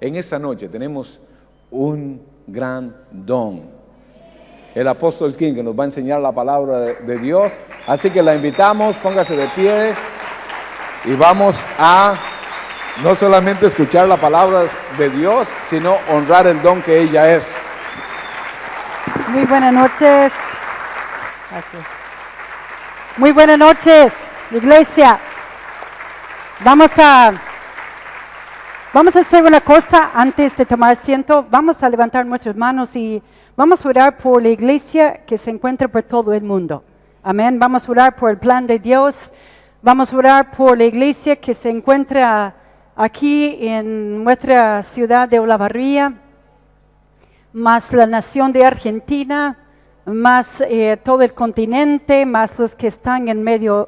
En esta noche tenemos un gran don. El apóstol King, que nos va a enseñar la palabra de Dios. Así que la invitamos, póngase de pie y vamos a no solamente escuchar la palabra de Dios, sino honrar el don que ella es. Muy buenas noches. Muy buenas noches, iglesia. Vamos a hacer una cosa antes de tomar asiento. Vamos a levantar nuestras manos y vamos a orar por la iglesia que se encuentra por todo el mundo. Amén. Vamos a orar por el plan de Dios. Vamos a orar por la iglesia que se encuentra aquí en nuestra ciudad de Olavarría, más la nación de Argentina, más todo el continente, más los que están en Medio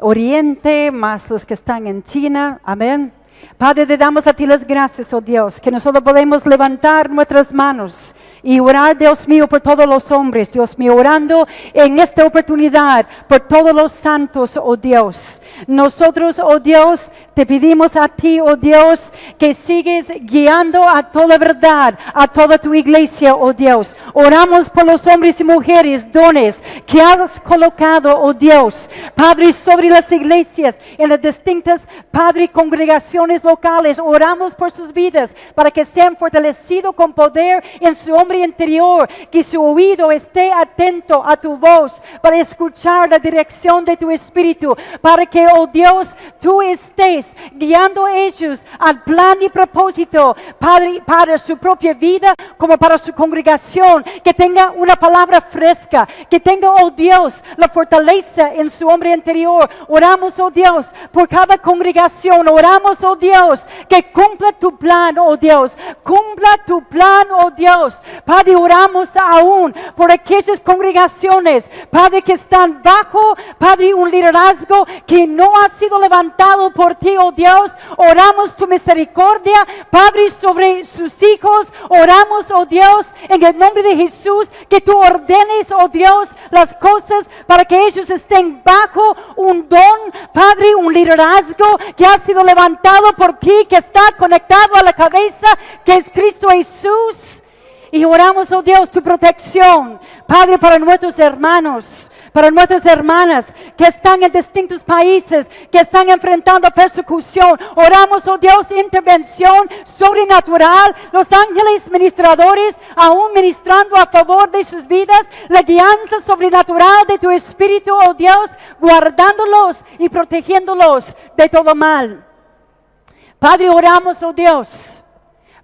Oriente, más los que están en China. Amén. Padre, te damos a ti las gracias, oh Dios, que nosotros podemos levantar nuestras manos y orar, Dios mío, por todos los hombres, Dios mío, orando en esta oportunidad por todos los santos, oh Dios. Nosotros, oh Dios, te pedimos a ti, oh Dios, que sigues guiando a toda verdad, a toda tu iglesia, oh Dios. Oramos por los hombres y mujeres, dones que has colocado, oh Dios, Padre, sobre las iglesias, en las distintas, Padre, congregaciones locales. Oramos por sus vidas para que sean fortalecidos con poder en su hombre interior, que su oído esté atento a tu voz para escuchar la dirección de tu espíritu, para que, oh Dios, tú estés guiando a ellos al plan y propósito, Padre, para su propia vida como para su congregación, que tenga una palabra fresca, que tenga, oh Dios, la fortaleza en su hombre interior. Oramos, oh Dios, por cada congregación. Oramos, oh Dios, que cumpla tu plan, oh Dios, cumpla tu plan, oh Dios. Padre, oramos aún por aquellas congregaciones, Padre, que están bajo, Padre, un liderazgo que no ha sido levantado por ti, oh Dios. Oramos tu misericordia, Padre, sobre sus hijos. Oramos, oh Dios, en el nombre de Jesús, que tú ordenes, oh Dios, las cosas para que ellos estén bajo un don, Padre, un liderazgo que ha sido levantado por ti, que está conectado a la cabeza, que es Cristo Jesús. Y oramos, oh Dios, tu protección, Padre, para nuestros hermanos, para nuestras hermanas que están en distintos países, que están enfrentando persecución. Oramos, oh Dios, intervención sobrenatural, los ángeles ministradores aún ministrando a favor de sus vidas, la guianza sobrenatural de tu Espíritu, oh Dios, guardándolos y protegiéndolos de todo mal. Padre, oramos, oh Dios,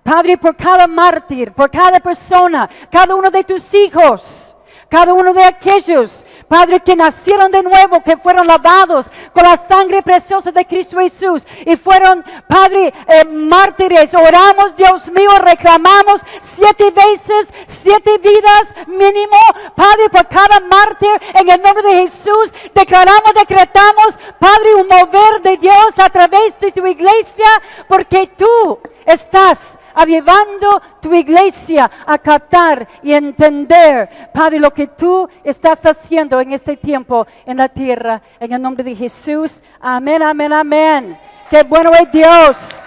Padre, por cada mártir, por cada persona, cada uno de tus hijos, cada uno de aquellos, Padre, que nacieron de nuevo, que fueron lavados con la sangre preciosa de Cristo Jesús y fueron, Padre, mártires. Oramos, Dios mío, reclamamos 7 veces, 7 vidas mínimo, Padre, por cada mártir, en el nombre de Jesús. Declaramos, decretamos, Padre, un mover de Dios a través de tu iglesia, porque tú estás avivando tu iglesia a captar y entender, Padre, lo que tú estás haciendo en este tiempo en la tierra, en el nombre de Jesús. Amén, amén, amén. Qué bueno es Dios.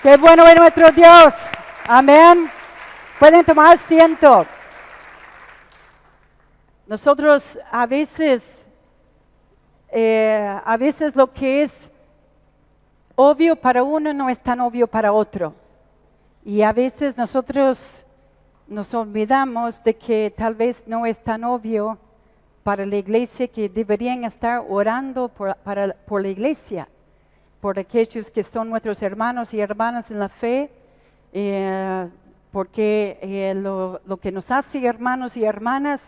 Qué bueno es nuestro Dios. Amén. Pueden tomar asiento. Nosotros a veces lo que es obvio para uno no es tan obvio para otro. Y a veces nosotros nos olvidamos de que tal vez no es tan obvio para la iglesia, que deberían estar orando por la iglesia, por aquellos que son nuestros hermanos y hermanas en la fe, porque lo que nos hace hermanos y hermanas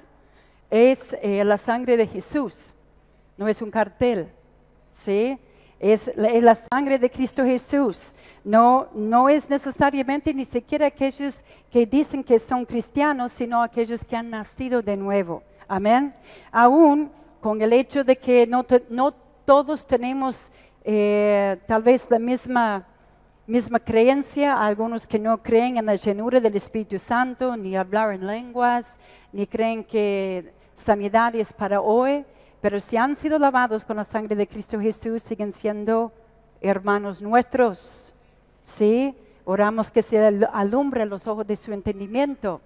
es la sangre de Jesús, no es un cartel, ¿sí? Es la sangre de Cristo Jesús. No es necesariamente ni siquiera aquellos que dicen que son cristianos, sino aquellos que han nacido de nuevo. Amén. Aún con el hecho de que no todos tenemos tal vez la misma creencia, algunos que no creen en la llenura del Espíritu Santo, ni hablar en lenguas, ni creen que sanidad es para hoy. Pero si han sido lavados con la sangre de Cristo Jesús, siguen siendo hermanos nuestros. ¿sí? Oramos que se alumbre los ojos de su entendimiento,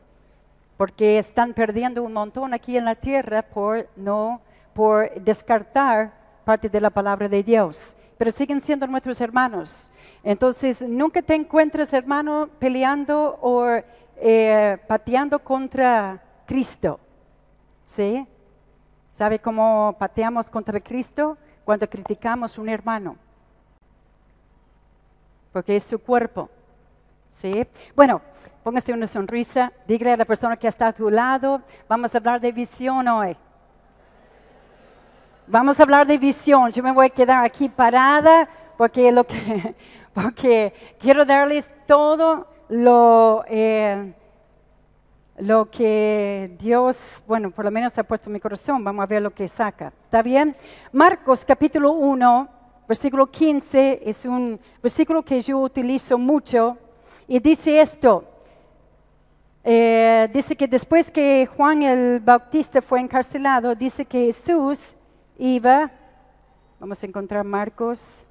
porque están perdiendo un montón aquí en la tierra por descartar parte de la palabra de Dios. Pero siguen siendo nuestros hermanos. Entonces, nunca te encuentres, hermano, peleando o pateando contra Cristo. ¿Sí? ¿Sabe cómo pateamos contra Cristo? Cuando criticamos a un hermano. Porque es su cuerpo. ¿Sí? Bueno, póngase una sonrisa. Dígale a la persona que está a tu lado. Vamos a hablar de visión hoy. Vamos a hablar de visión. Yo me voy a quedar aquí parada porque quiero darles todo lo que Dios, bueno, por lo menos ha puesto en mi corazón. Vamos a ver lo que saca. ¿Está bien? Marcos capítulo 1, versículo 15, es un versículo que yo utilizo mucho y dice esto. Dice que después que Juan el Bautista fue encarcelado, dice que Jesús iba, vamos a encontrar Marcos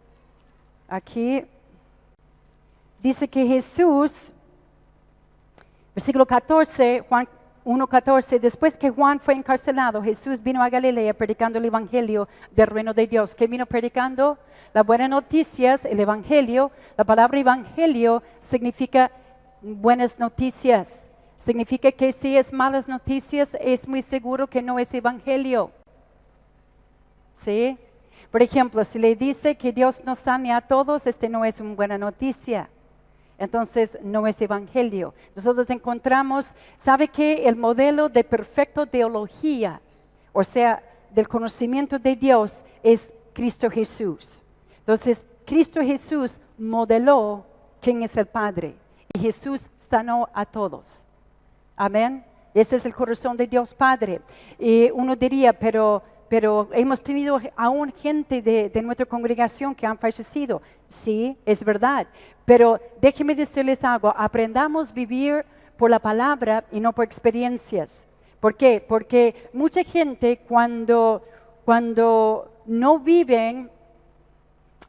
aquí, dice que Jesús, versículo 14, Juan 1:14, después que Juan fue encarcelado, Jesús vino a Galilea predicando el evangelio del reino de Dios. ¿Qué vino predicando? Las buenas noticias, el evangelio. La palabra evangelio significa buenas noticias. Significa que si es malas noticias, es muy seguro que no es evangelio. ¿Sí? Por ejemplo, si le dice que Dios nos sane a todos, no es una buena noticia. Entonces, no es evangelio. Nosotros encontramos, ¿sabe qué? El modelo de perfecta teología, o sea, del conocimiento de Dios, es Cristo Jesús. Entonces, Cristo Jesús modeló quién es el Padre. Y Jesús sanó a todos. Amén. Ese es el corazón de Dios Padre. Y uno diría, pero hemos tenido aún gente de nuestra congregación que han fallecido. Sí, es verdad. Pero déjenme decirles algo, aprendamos a vivir por la palabra y no por experiencias. ¿Por qué? Porque mucha gente cuando no viven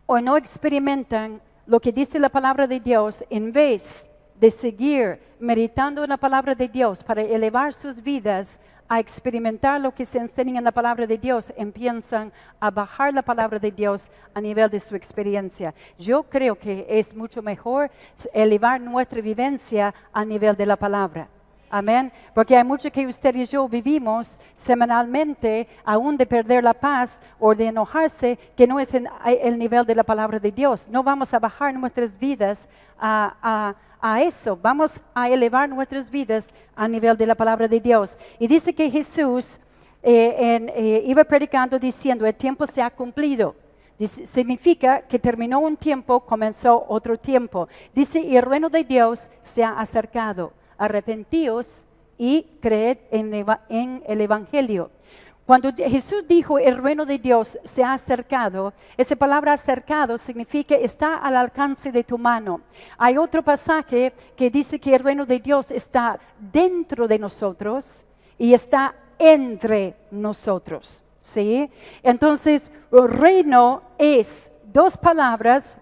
o no experimentan lo que dice la palabra de Dios, en vez de seguir meditando en la palabra de Dios para elevar sus vidas a experimentar lo que se enseña en la palabra de Dios, empiezan a bajar la palabra de Dios a nivel de su experiencia. Yo creo que es mucho mejor elevar nuestra vivencia a nivel de la palabra. Amén. Porque hay mucho que usted y yo vivimos semanalmente, aún de perder la paz o de enojarse, que no es en el nivel de la palabra de Dios. No vamos a bajar nuestras vidas a eso, vamos a elevar nuestras vidas a nivel de la palabra de Dios. Y dice que Jesús iba predicando diciendo, el tiempo se ha cumplido. Significa que terminó un tiempo, comenzó otro tiempo. Dice, y el reino de Dios se ha acercado. Arrepentíos y creed en el evangelio. Cuando Jesús dijo el reino de Dios se ha acercado, esa palabra acercado significa está al alcance de tu mano. Hay otro pasaje que dice que el reino de Dios está dentro de nosotros y está entre nosotros. ¿Sí? Entonces, el reino es dos palabras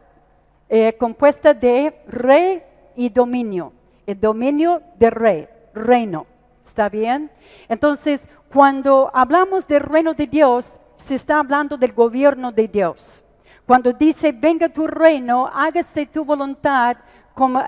compuestas de rey y dominio. El dominio de rey, reino. ¿Está bien? Entonces, cuando hablamos del reino de Dios, se está hablando del gobierno de Dios. Cuando dice, venga tu reino, hágase tu voluntad como,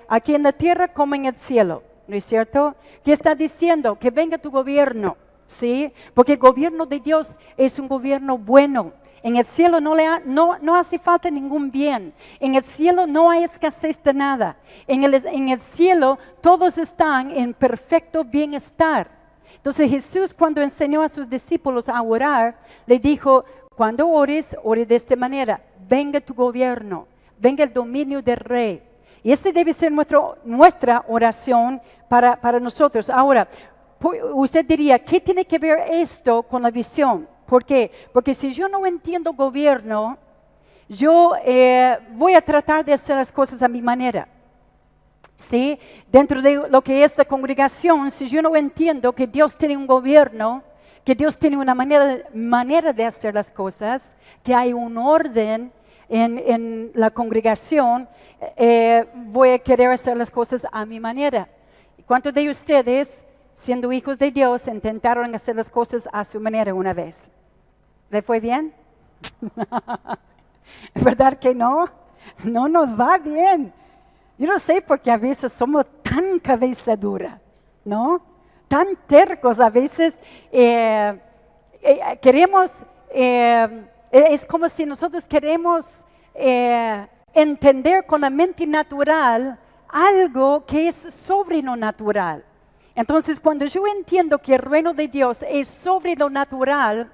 aquí en la tierra como en el cielo. ¿No es cierto? ¿Qué está diciendo? Que venga tu gobierno. ¿Sí? Porque el gobierno de Dios es un gobierno bueno. En el cielo no hace falta ningún bien. En el cielo no hay escasez de nada. En el cielo todos están en perfecto bienestar. Entonces Jesús, cuando enseñó a sus discípulos a orar, le dijo, cuando ores, ore de esta manera. Venga tu gobierno, venga el dominio del rey. Y esta debe ser nuestra oración para nosotros. Ahora, usted diría, ¿qué tiene que ver esto con la visión? ¿Por qué? Porque si yo no entiendo gobierno, yo voy a tratar de hacer las cosas a mi manera. ¿Sí? Dentro de lo que es la congregación, si yo no entiendo que Dios tiene un gobierno, que Dios tiene una manera de hacer las cosas, que hay un orden, en la congregación, voy a querer hacer las cosas a mi manera. ¿Cuántos de ustedes, siendo hijos de Dios, intentaron hacer las cosas a su manera una vez? ¿Le fue bien? ¿Verdad que no? No nos va bien. Yo no sé por qué a veces somos tan cabeza dura, ¿no? Tan tercos a veces. Queremos, es como si nosotros queremos entender con la mente natural algo que es sobre lo natural. Entonces, cuando yo entiendo que el reino de Dios es sobre lo natural,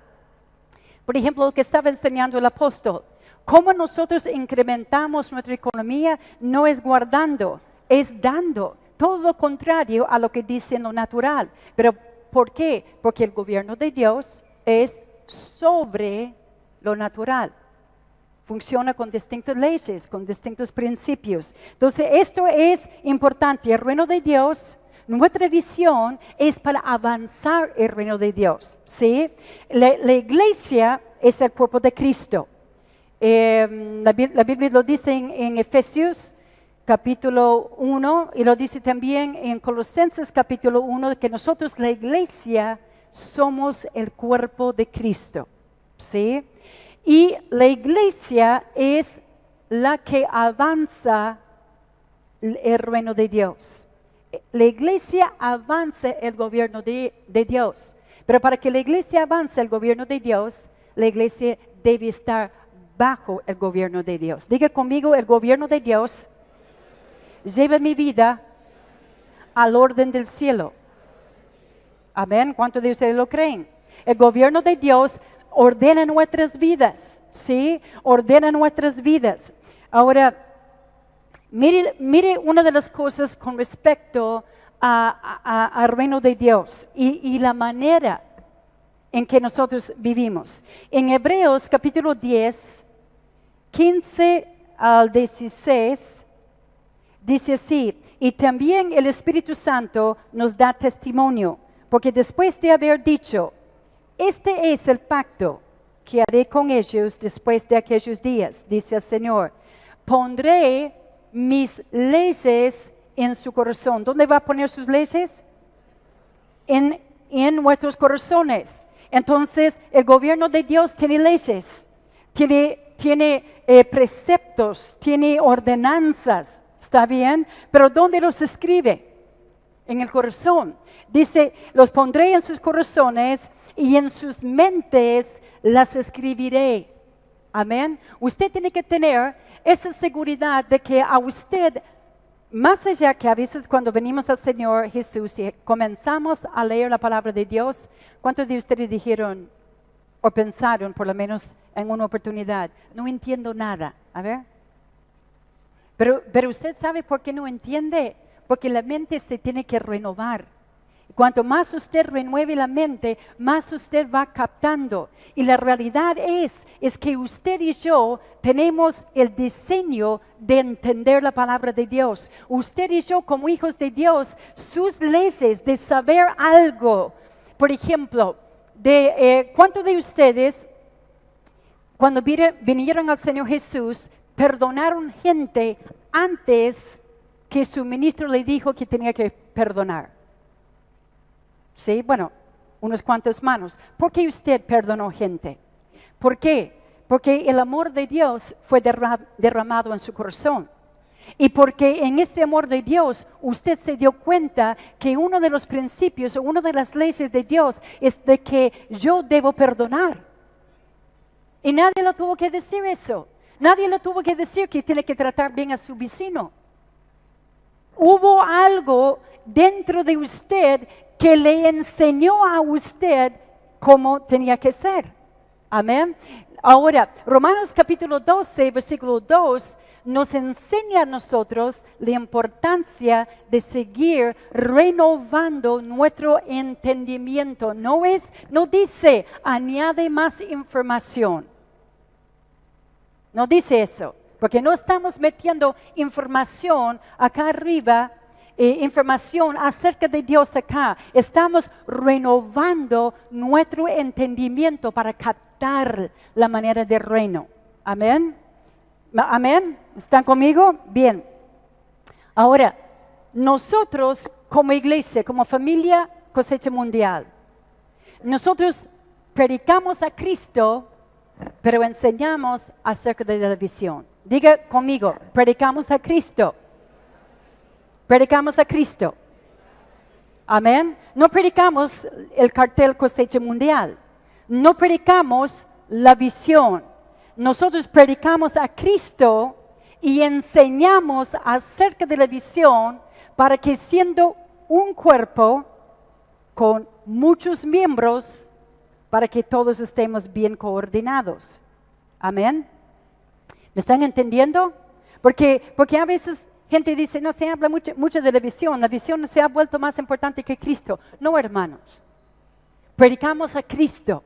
por ejemplo, lo que estaba enseñando el apóstol, cómo nosotros incrementamos nuestra economía no es guardando, es dando. Todo lo contrario a lo que dice en lo natural. Pero, ¿por qué? Porque el gobierno de Dios es sobre lo natural. Funciona con distintas leyes, con distintos principios. Entonces, esto es importante. El reino de Dios, nuestra visión es para avanzar el reino de Dios. ¿Sí? La iglesia es el cuerpo de Cristo. La Biblia lo dice en Efesios capítulo 1 y lo dice también en Colosenses capítulo 1, que nosotros, la iglesia, somos el cuerpo de Cristo. ¿Sí? Y la iglesia es la que avanza el reino de Dios. La iglesia avanza el gobierno de Dios. Pero para que la iglesia avance el gobierno de Dios, la iglesia debe estar bajo el gobierno de Dios. Diga conmigo, el gobierno de Dios lleva mi vida al orden del cielo. Amén. ¿Cuántos de ustedes lo creen? El gobierno de Dios ordena nuestras vidas, ¿sí? Ordena nuestras vidas. Ahora, mire una de las cosas con respecto al reino de Dios y la manera en que nosotros vivimos. En Hebreos capítulo 10, 15 al 16, dice así: y también el Espíritu Santo nos da testimonio, porque después de haber dicho, este es el pacto que haré con ellos después de aquellos días, dice el Señor, pondré mis leyes en su corazón. ¿Dónde va a poner sus leyes? En nuestros corazones. Entonces, el gobierno de Dios tiene leyes, tiene preceptos, tiene ordenanzas, ¿está bien? Pero ¿dónde los escribe? En el corazón. Dice, los pondré en sus corazones y en sus mentes las escribiré. Amén. Usted tiene que tener esa seguridad de que a usted, más allá que a veces cuando venimos al Señor Jesús y comenzamos a leer la palabra de Dios, ¿cuántos de ustedes dijeron o pensaron, por lo menos en una oportunidad, no entiendo nada? A ver. Pero usted sabe por qué no entiende, porque la mente se tiene que renovar. Cuanto más usted renueve la mente, más usted va captando. Y la realidad es que usted y yo tenemos el diseño de entender la palabra de Dios. Usted y yo, como hijos de Dios, sus leyes de saber algo. Por ejemplo, ¿cuántos de ustedes, cuando vinieron al Señor Jesús, perdonaron gente antes que su ministro le dijo que tenía que perdonar? Sí, bueno, unos cuantos manos. ¿Por qué usted perdonó gente? ¿Por qué? Porque el amor de Dios fue derramado en su corazón. Y porque en ese amor de Dios usted se dio cuenta que uno de los principios o una de las leyes de Dios es de que yo debo perdonar. Y nadie le tuvo que decir eso. Nadie le tuvo que decir que tiene que tratar bien a su vecino. Hubo algo dentro de usted que le enseñó a usted cómo tenía que ser. Amén. Ahora, Romanos capítulo 12, versículo 2, nos enseña a nosotros la importancia de seguir renovando nuestro entendimiento. No dice, añade más información. No dice eso, porque no estamos metiendo información acá arriba, información acerca de Dios acá. Estamos renovando nuestro entendimiento para captar la manera del reino. Amén. Amén. ¿Están conmigo? Bien. Ahora, nosotros como iglesia, como familia Cosecha Mundial, nosotros predicamos a Cristo, pero enseñamos acerca de la visión. Diga conmigo, predicamos a Cristo. Predicamos a Cristo. Amén. No predicamos el cartel Cosecha Mundial. No predicamos la visión. Nosotros predicamos a Cristo y enseñamos acerca de la visión para que siendo un cuerpo con muchos miembros, para que todos estemos bien coordinados. Amén. ¿Me están entendiendo? Porque a veces gente dice, no, se habla mucho de la visión se ha vuelto más importante que Cristo. No, hermanos. Predicamos a Cristo.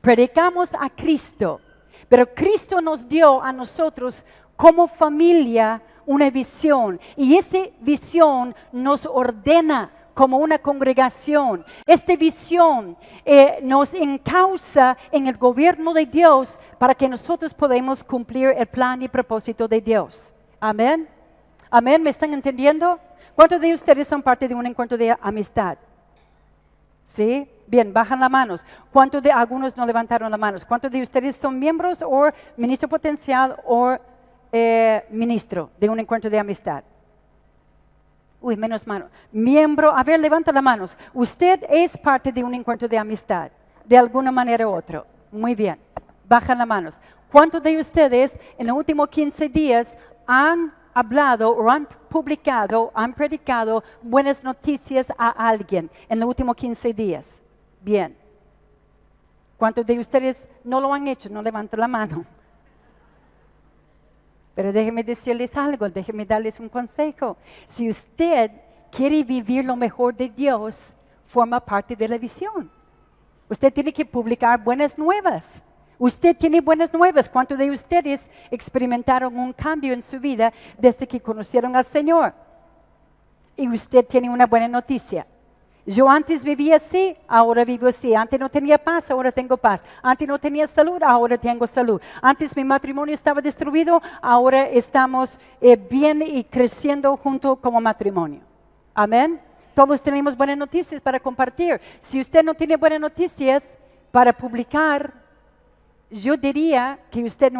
Predicamos a Cristo. Pero Cristo nos dio a nosotros como familia una visión. Y esa visión nos ordena como una congregación. Esta visión nos encausa en el gobierno de Dios para que nosotros podamos cumplir el plan y propósito de Dios. Amén. Amén. ¿Me están entendiendo? ¿Cuántos de ustedes son parte de un encuentro de amistad? ¿Sí? Bien, bajan las manos. ¿Cuántos de algunos no levantaron las manos? ¿Cuántos de ustedes son miembros o ministro potencial o ministro de un encuentro de amistad? Uy, menos manos. Miembro, a ver, levanta las manos. Usted es parte de un encuentro de amistad, de alguna manera u otra. Muy bien, bajan las manos. ¿Cuántos de ustedes en los últimos 15 días han hablado o han publicado, han predicado buenas noticias a alguien en los últimos 15 días? Bien. ¿Cuántos de ustedes no lo han hecho? No levanten la mano. Pero déjenme decirles algo, déjenme darles un consejo. Si usted quiere vivir lo mejor de Dios, forma parte de la visión. Usted tiene que publicar buenas nuevas. Usted tiene buenas nuevas. ¿Cuántos de ustedes experimentaron un cambio en su vida desde que conocieron al Señor? Y usted tiene una buena noticia. Yo antes vivía así, ahora vivo así. Antes no tenía paz, ahora tengo paz. Antes no tenía salud, ahora tengo salud. Antes mi matrimonio estaba destruido, ahora estamos bien y creciendo junto como matrimonio. Amén. Todos tenemos buenas noticias para compartir. Si usted no tiene buenas noticias para publicar, yo diría que usted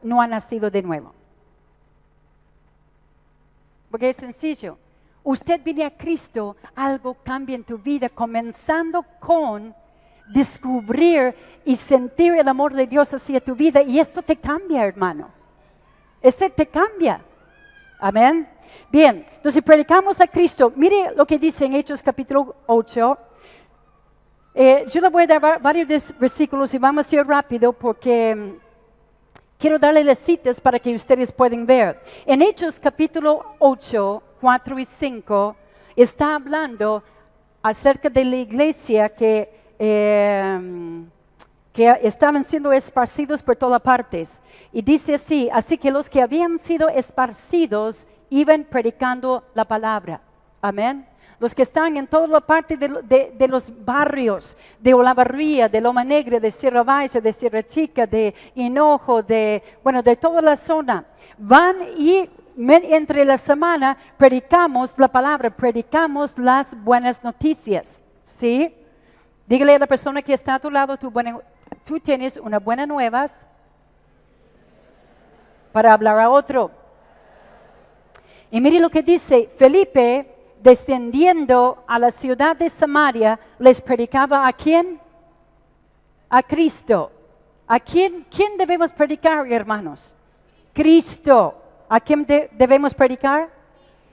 no ha nacido de nuevo. Porque es sencillo. Usted viene a Cristo, algo cambia en tu vida, comenzando con descubrir y sentir el amor de Dios hacia tu vida. Y esto te cambia, hermano. Ese te cambia. Amén. Bien, entonces predicamos a Cristo. Mire lo que dice en Hechos capítulo 8. Yo le voy a dar varios versículos y vamos a ir rápido porque quiero darle las citas para que ustedes puedan ver. En Hechos capítulo 8, 4 y 5, está hablando acerca de la iglesia que estaban siendo esparcidos por todas partes. Y dice así, así que los que habían sido esparcidos iban predicando la palabra. Amén. Los que están en toda la parte de los barrios, de Olavarría, de Loma Negra, de Sierra Baixa, de Sierra Chica, de Hinojo, de toda la zona, van y entre la semana predicamos la palabra, predicamos las buenas noticias. ¿Sí? Dígale a la persona que está a tu lado, tú tienes una buena nueva para hablar a otro. Y mire lo que dice Felipe. Descendiendo a la ciudad de Samaria, les predicaba ¿a quién? A Cristo. ¿A quién debemos predicar, hermanos? Cristo. ¿A quién debemos predicar?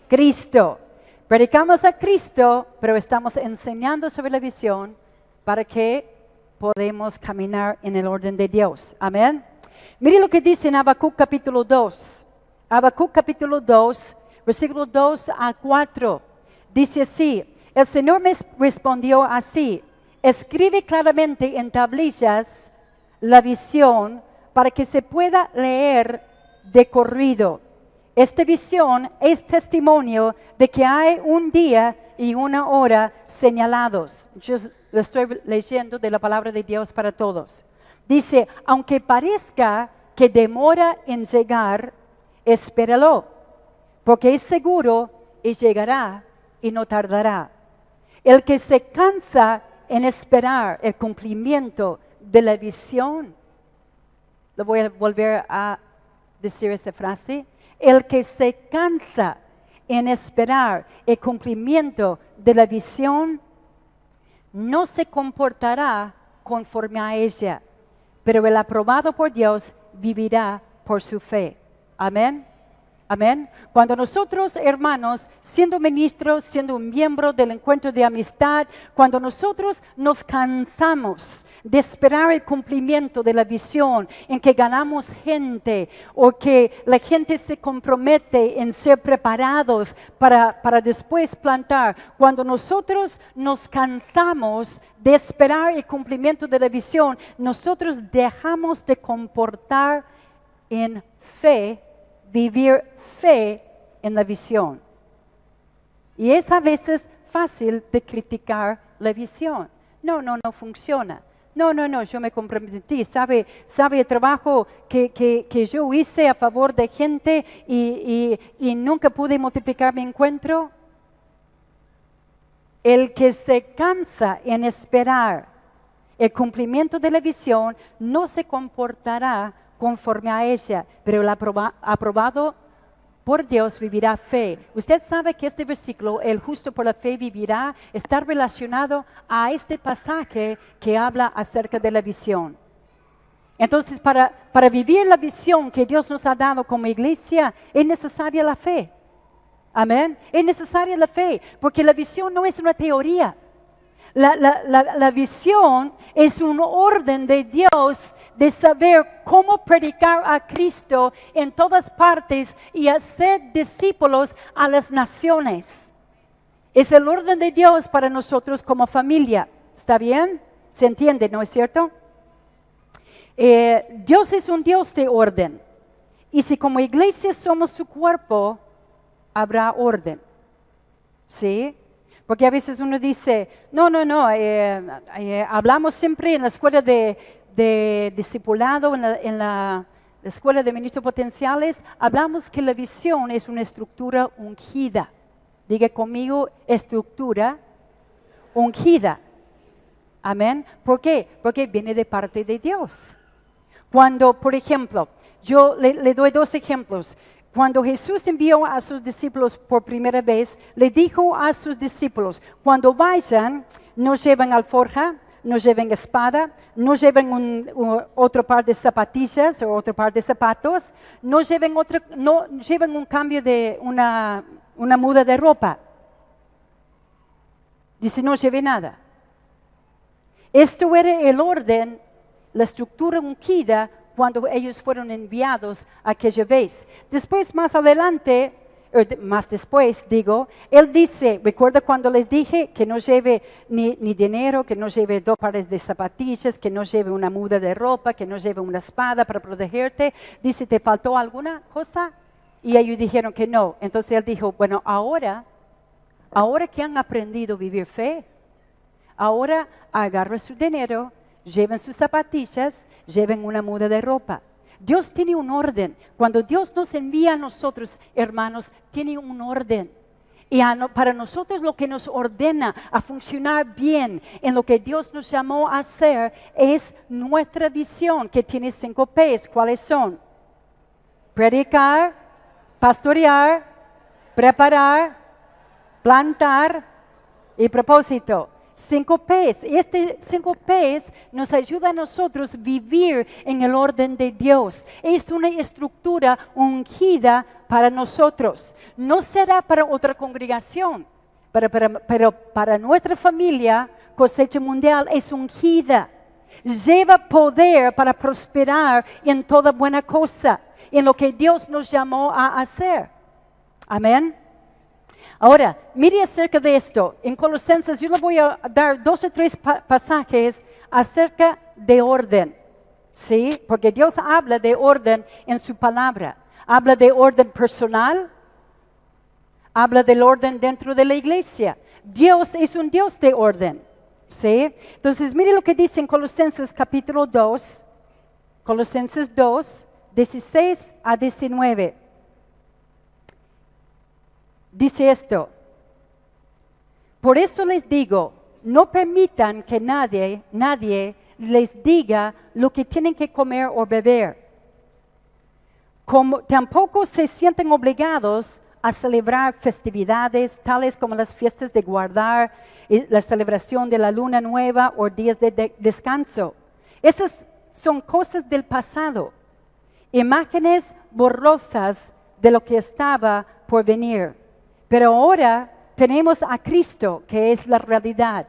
Cristo. Predicamos a Cristo, pero estamos enseñando sobre la visión para que podamos caminar en el orden de Dios. Amén. Mire lo que dice en Habacuc capítulo 2. Habacuc capítulo 2, versículo 2 a 4. Dice así, el Señor me respondió así, escribe claramente en tablillas la visión para que se pueda leer de corrido. Esta visión es testimonio de que hay un día y una hora señalados. Yo lo estoy leyendo de la palabra de Dios para todos. Dice, aunque parezca que demora en llegar, espéralo, porque es seguro y llegará y no tardará. El que se cansa en esperar el cumplimiento de la visión, lo voy a volver a decir esa frase, el que se cansa en esperar el cumplimiento de la visión, no se comportará conforme a ella, pero el aprobado por Dios vivirá por su fe. Amén. Amén. Cuando nosotros, hermanos, siendo ministros, siendo un miembro del encuentro de amistad, cuando nosotros nos cansamos de esperar el cumplimiento de la visión en que ganamos gente o que la gente se compromete en ser preparados para después plantar, cuando nosotros nos cansamos de esperar el cumplimiento de la visión, nosotros dejamos de comportar en fe, vivir fe en la visión. Y es a veces fácil de criticar la visión. No funciona. No, yo me comprometí. ¿Sabe el trabajo que yo hice a favor de gente y nunca pude multiplicar mi encuentro? El que se cansa en esperar el cumplimiento de la visión no se comportará conforme a ella, pero el aprobado por Dios vivirá fe. Usted sabe que este versículo, el justo por la fe vivirá, está relacionado a este pasaje que habla acerca de la visión. Entonces, para vivir la visión que Dios nos ha dado como iglesia, es necesaria la fe. Amén. Es necesaria la fe, porque la visión no es una teoría. La visión es un orden de Dios de saber cómo predicar a Cristo en todas partes y hacer discípulos a las naciones. Es el orden de Dios para nosotros como familia. ¿Está bien? ¿Se entiende, no es cierto? Dios es un Dios de orden. Y si como iglesia somos su cuerpo, habrá orden. ¿Sí? Porque a veces uno dice, hablamos siempre en la escuela de discipulado, en la escuela de ministros potenciales, hablamos que la visión es una estructura ungida. Diga conmigo, estructura ungida. Amén. ¿Por qué? Porque viene de parte de Dios. Cuando, por ejemplo, yo le doy dos ejemplos. Cuando Jesús envió a sus discípulos por primera vez, le dijo a sus discípulos, cuando vayan, no lleven alforja, no lleven espada, no lleven otro par de zapatillas o otro par de zapatos, no lleven un cambio de una muda de ropa. Dice, no lleve nada. Esto era el orden, la estructura ungida cuando ellos fueron enviados aquella vez. Después, más después, él dice, recuerda cuando les dije que no lleve ni dinero, que no lleve 2 pares de zapatillas, que no lleve una muda de ropa, que no lleve una espada para protegerte. Dice, ¿te faltó alguna cosa? Y ellos dijeron que no. Entonces él dijo, bueno, ahora que han aprendido a vivir fe, ahora agarren su dinero, lleven sus zapatillas, lleven una muda de ropa. Dios tiene un orden. Cuando Dios nos envía a nosotros, hermanos, tiene un orden. Y para nosotros lo que nos ordena a funcionar bien en lo que Dios nos llamó a hacer es nuestra visión, que tiene 5 P's. ¿Cuáles son? Predicar, pastorear, preparar, plantar y propósito. 5 P's. Este 5 P's nos ayuda a nosotros vivir en el orden de Dios. Es una estructura ungida para nosotros. No será para otra congregación, pero para nuestra familia, Cosecha Mundial es ungida. Lleva poder para prosperar en toda buena cosa, en lo que Dios nos llamó a hacer. Amén. Ahora, mire acerca de esto. En Colosenses yo le voy a dar 2 o 3 pasajes acerca de orden. ¿Sí? Porque Dios habla de orden en su palabra. Habla de orden personal. Habla del orden dentro de la iglesia. Dios es un Dios de orden. ¿Sí? Entonces, mire lo que dice en Colosenses capítulo 2. Colosenses 2, 16 a 19. Dice esto: por eso les digo, no permitan que nadie les diga lo que tienen que comer o beber. Tampoco se sienten obligados a celebrar festividades tales como las fiestas de guardar, la celebración de la luna nueva o días de descanso. Esas son cosas del pasado, imágenes borrosas de lo que estaba por venir. Pero ahora tenemos a Cristo, que es la realidad.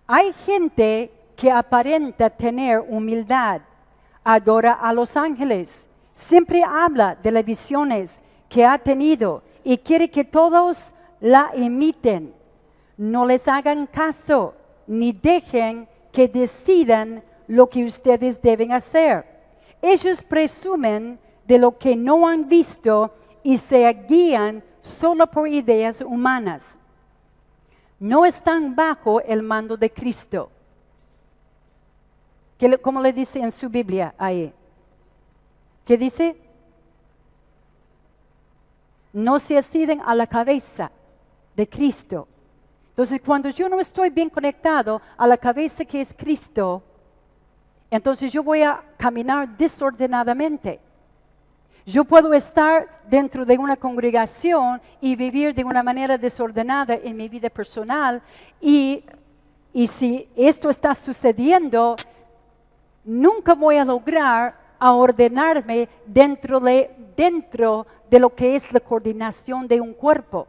Hay gente que aparenta tener humildad, adora a los ángeles, siempre habla de las visiones que ha tenido y quiere que todos la imiten. No les hagan caso, ni dejen que decidan lo que ustedes deben hacer. Ellos presumen de lo que no han visto y se guían solo por ideas humanas. No están bajo el mando de Cristo. ¿Cómo le dice en su Biblia ahí? ¿Qué dice? No se asiden a la cabeza de Cristo. Entonces, cuando yo no estoy bien conectado a la cabeza que es Cristo, entonces yo voy a caminar desordenadamente. Yo puedo estar dentro de una congregación y vivir de una manera desordenada en mi vida personal y si esto está sucediendo, nunca voy a lograr ordenarme dentro de lo que es la coordinación de un cuerpo.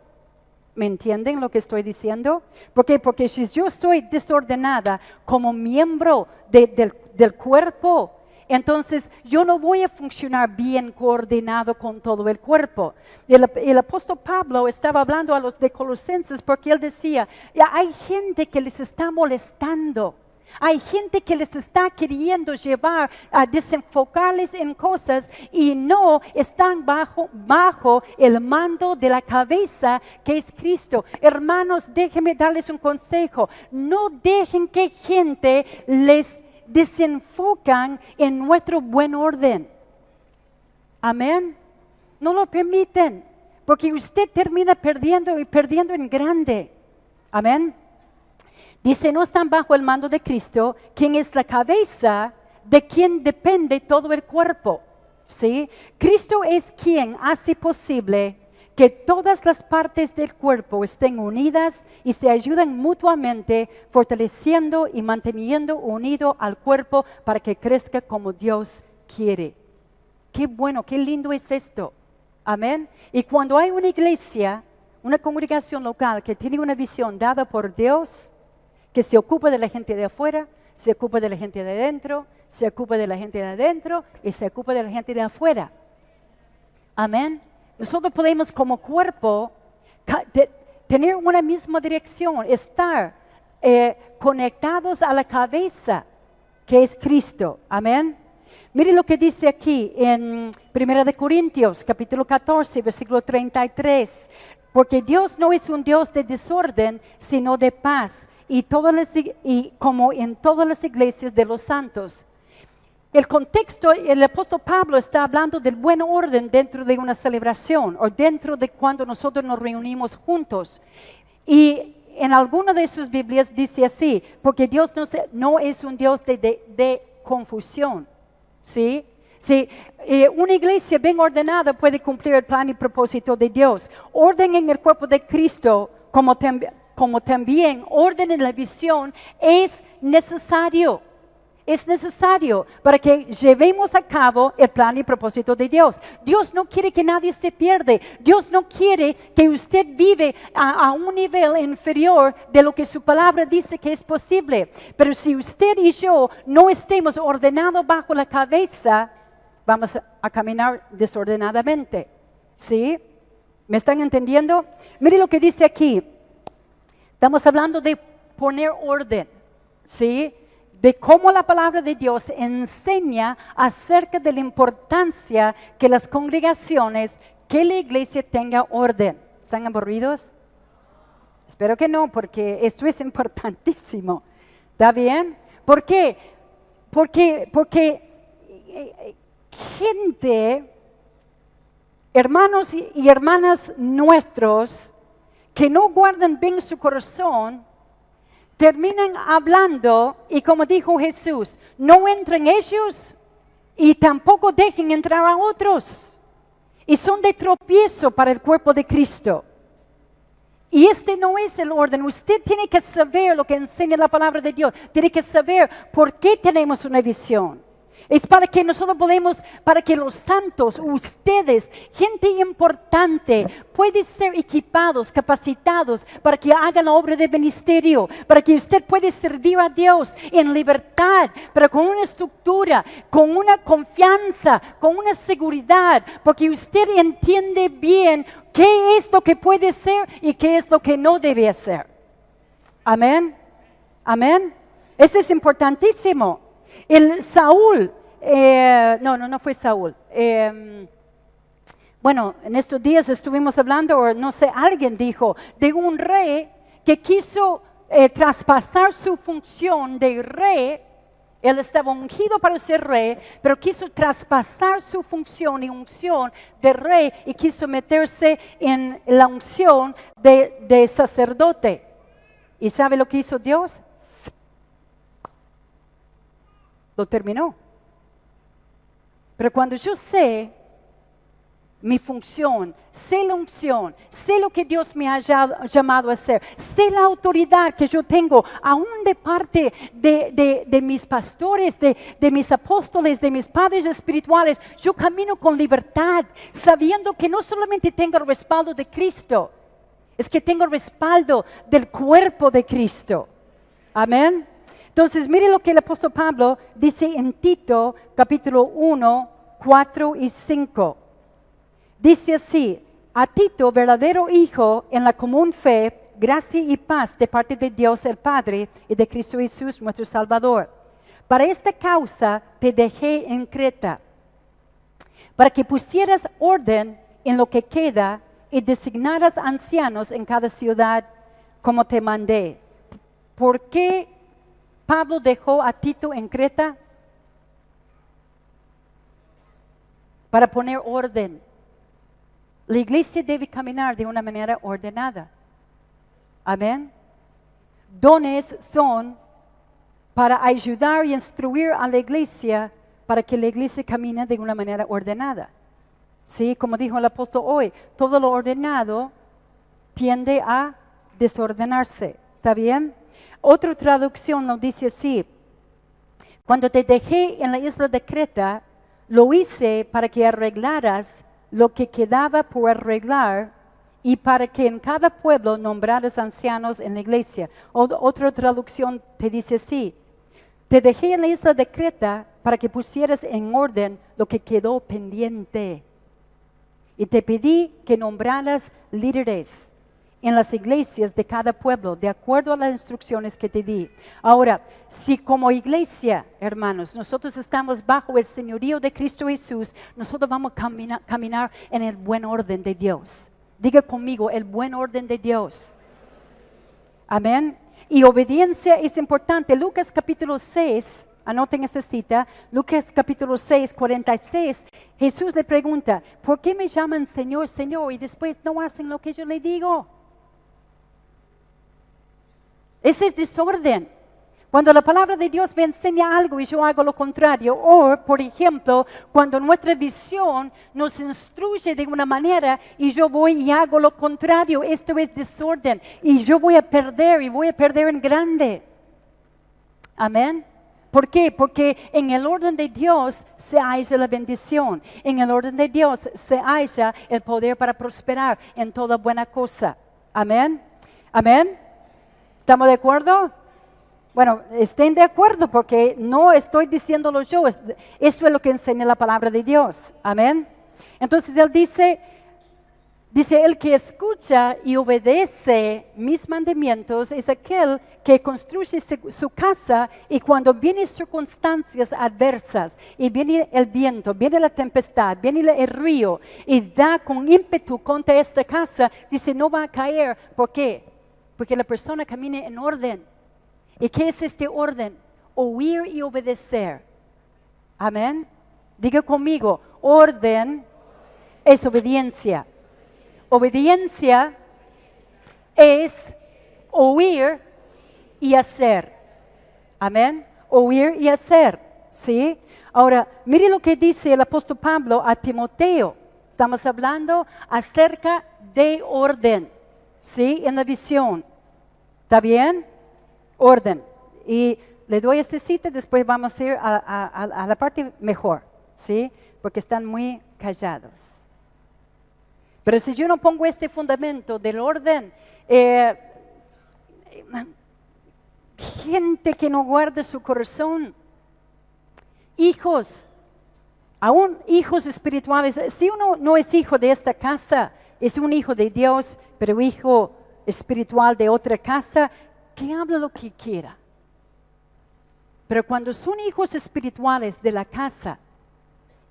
¿Me entienden lo que estoy diciendo? ¿Por qué? Porque si yo estoy desordenada como miembro del cuerpo, entonces yo no voy a funcionar bien coordinado con todo el cuerpo. El apóstol Pablo estaba hablando a los de Colosenses porque él decía, hay gente que les está molestando. Hay gente que les está queriendo llevar a desenfocarles en cosas y no están bajo el mando de la cabeza que es Cristo. Hermanos, déjenme darles un consejo. No dejen que gente les desenfocan en nuestro buen orden. Amén. No lo permiten, porque usted termina perdiendo y perdiendo en grande. Amén. Dice, no están bajo el mando de Cristo, quien es la cabeza de quien depende todo el cuerpo. ¿Sí? Cristo es quien hace posible que todas las partes del cuerpo estén unidas y se ayudan mutuamente, fortaleciendo y manteniendo unido al cuerpo para que crezca como Dios quiere. Qué bueno, qué lindo es esto. Amén. Y cuando hay una iglesia, una congregación local que tiene una visión dada por Dios, que se ocupa de la gente de afuera, se ocupa de la gente de adentro, se ocupa de la gente de adentro y se ocupa de la gente de afuera. Amén. Nosotros podemos como cuerpo tener una misma dirección, estar conectados a la cabeza que es Cristo. Amén. Mire lo que dice aquí en 1 Corintios capítulo 14, versículo 33. Porque Dios no es un Dios de desorden, sino de paz, y como en todas las iglesias de los santos. El contexto, el apóstol Pablo está hablando del buen orden dentro de una celebración o dentro de cuando nosotros nos reunimos juntos. Y en alguna de sus Biblias dice así, porque Dios no es un Dios de confusión. ¿Sí? Sí, una iglesia bien ordenada puede cumplir el plan y propósito de Dios. Orden en el cuerpo de Cristo, como también orden en la visión, es necesario. Es necesario para que llevemos a cabo el plan y propósito de Dios. Dios no quiere que nadie se pierda. Dios no quiere que usted vive a un nivel inferior de lo que su palabra dice que es posible. Pero si usted y yo no estemos ordenados bajo la cabeza, vamos a caminar desordenadamente. ¿Sí? ¿Me están entendiendo? Mire lo que dice aquí. Estamos hablando de poner orden. ¿Sí? De cómo la palabra de Dios enseña acerca de la importancia que las congregaciones, que la iglesia tenga orden. ¿Están aburridos? Espero que no, porque esto es importantísimo. ¿Está bien? ¿Por qué? Porque gente, hermanos y hermanas nuestros, que no guardan bien su corazón, terminan hablando y como dijo Jesús, no entren ellos y tampoco dejen entrar a otros. Y son de tropiezo para el cuerpo de Cristo. Y este no es el orden. Usted tiene que saber lo que enseña la palabra de Dios. Tiene que saber por qué tenemos una visión. Es para que nosotros podemos, para que los santos, ustedes, gente importante, pueden ser equipados, capacitados para que hagan la obra de ministerio, para que usted pueda servir a Dios en libertad, pero con una estructura, con una confianza, con una seguridad, porque usted entiende bien qué es lo que puede ser y qué es lo que no debe ser. Amén. Amén. Eso es importantísimo. El Saúl, no fue Saúl. Bueno, en estos días estuvimos hablando, o no sé, alguien dijo, de un rey que quiso traspasar su función de rey. Él estaba ungido para ser rey, pero quiso traspasar su función y unción de rey y quiso meterse en la unción de sacerdote. ¿Y sabe lo que hizo Dios? Lo terminó. Pero cuando yo sé mi función, sé la unción, sé lo que Dios me ha llamado a hacer, sé la autoridad que yo tengo, aún de parte de mis pastores, de mis apóstoles, de mis padres espirituales, yo camino con libertad, sabiendo que no solamente tengo el respaldo de Cristo, es que tengo el respaldo del cuerpo de Cristo. Amén. Entonces, mire lo que el apóstol Pablo dice en Tito, capítulo 1, 4 y 5. Dice así, a Tito, verdadero hijo en la común fe, gracia y paz de parte de Dios el Padre y de Cristo Jesús, nuestro Salvador. Para esta causa te dejé en Creta, para que pusieras orden en lo que queda y designaras ancianos en cada ciudad como te mandé. ¿Por qué Pablo dejó a Tito en Creta? Para poner orden. La iglesia debe caminar de una manera ordenada. Amén. Dones son para ayudar y instruir a la iglesia para que la iglesia camine de una manera ordenada. Sí, como dijo el apóstol hoy, todo lo ordenado tiende a desordenarse. ¿Está bien? Otra traducción nos dice así, cuando te dejé en la isla de Creta, lo hice para que arreglaras lo que quedaba por arreglar y para que en cada pueblo nombraras ancianos en la iglesia. Otra traducción te dice así, te dejé en la isla de Creta para que pusieras en orden lo que quedó pendiente. Y te pedí que nombraras líderes en las iglesias de cada pueblo, de acuerdo a las instrucciones que te di. Ahora, si como iglesia, hermanos, nosotros estamos bajo el señorío de Cristo Jesús, nosotros vamos a caminar en el buen orden de Dios. Diga conmigo, el buen orden de Dios. Amén. Y obediencia es importante. Lucas capítulo 6, anoten esta cita, Lucas capítulo 6, 46, Jesús le pregunta, ¿por qué me llaman Señor, Señor? Y después no hacen lo que yo le digo. Ese es desorden. Cuando la palabra de Dios me enseña algo y yo hago lo contrario, o por ejemplo, cuando nuestra visión nos instruye de una manera y yo voy y hago lo contrario, esto es desorden y yo voy a perder y voy a perder en grande. Amén. ¿Por qué? Porque en el orden de Dios se halla la bendición. En el orden de Dios se halla el poder para prosperar en toda buena cosa. Amén. Amén. ¿Estamos de acuerdo? Bueno, estén de acuerdo porque no estoy diciéndolo yo. Eso es lo que enseña la palabra de Dios. Amén. Entonces él dice, el que escucha y obedece mis mandamientos es aquel que construye su casa y cuando vienen circunstancias adversas y viene el viento, viene la tempestad, viene el río y da con ímpetu contra esta casa, dice no va a caer. ¿Por qué? Porque la persona camina en orden. ¿Y qué es este orden? Oír y obedecer. Amén. Diga conmigo, orden es obediencia. Obediencia es oír y hacer. Amén. Oír y hacer. ¿Sí? Ahora, mire lo que dice el apóstol Pablo a Timoteo. Estamos hablando acerca de orden. ¿Sí? En la visión. ¿Está bien? Orden. Y le doy este cita, después vamos a ir a la parte mejor. ¿Sí? Porque están muy callados. Pero si yo no pongo este fundamento del orden, gente que no guarda su corazón, hijos, aún hijos espirituales, si uno no es hijo de esta casa, es un hijo de Dios, pero hijo espiritual de otra casa, que habla lo que quiera. Pero cuando son hijos espirituales de la casa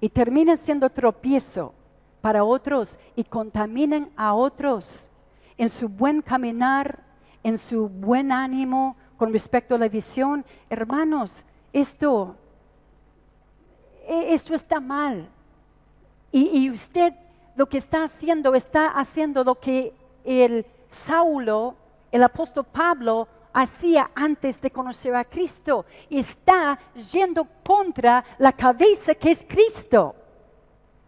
y terminan siendo tropiezo para otros y contaminan a otros en su buen caminar, en su buen ánimo con respecto a la visión, hermanos, esto está mal. Y usted lo que está haciendo lo que el Saulo, el apóstol Pablo, hacía antes de conocer a Cristo. Está yendo contra la cabeza que es Cristo.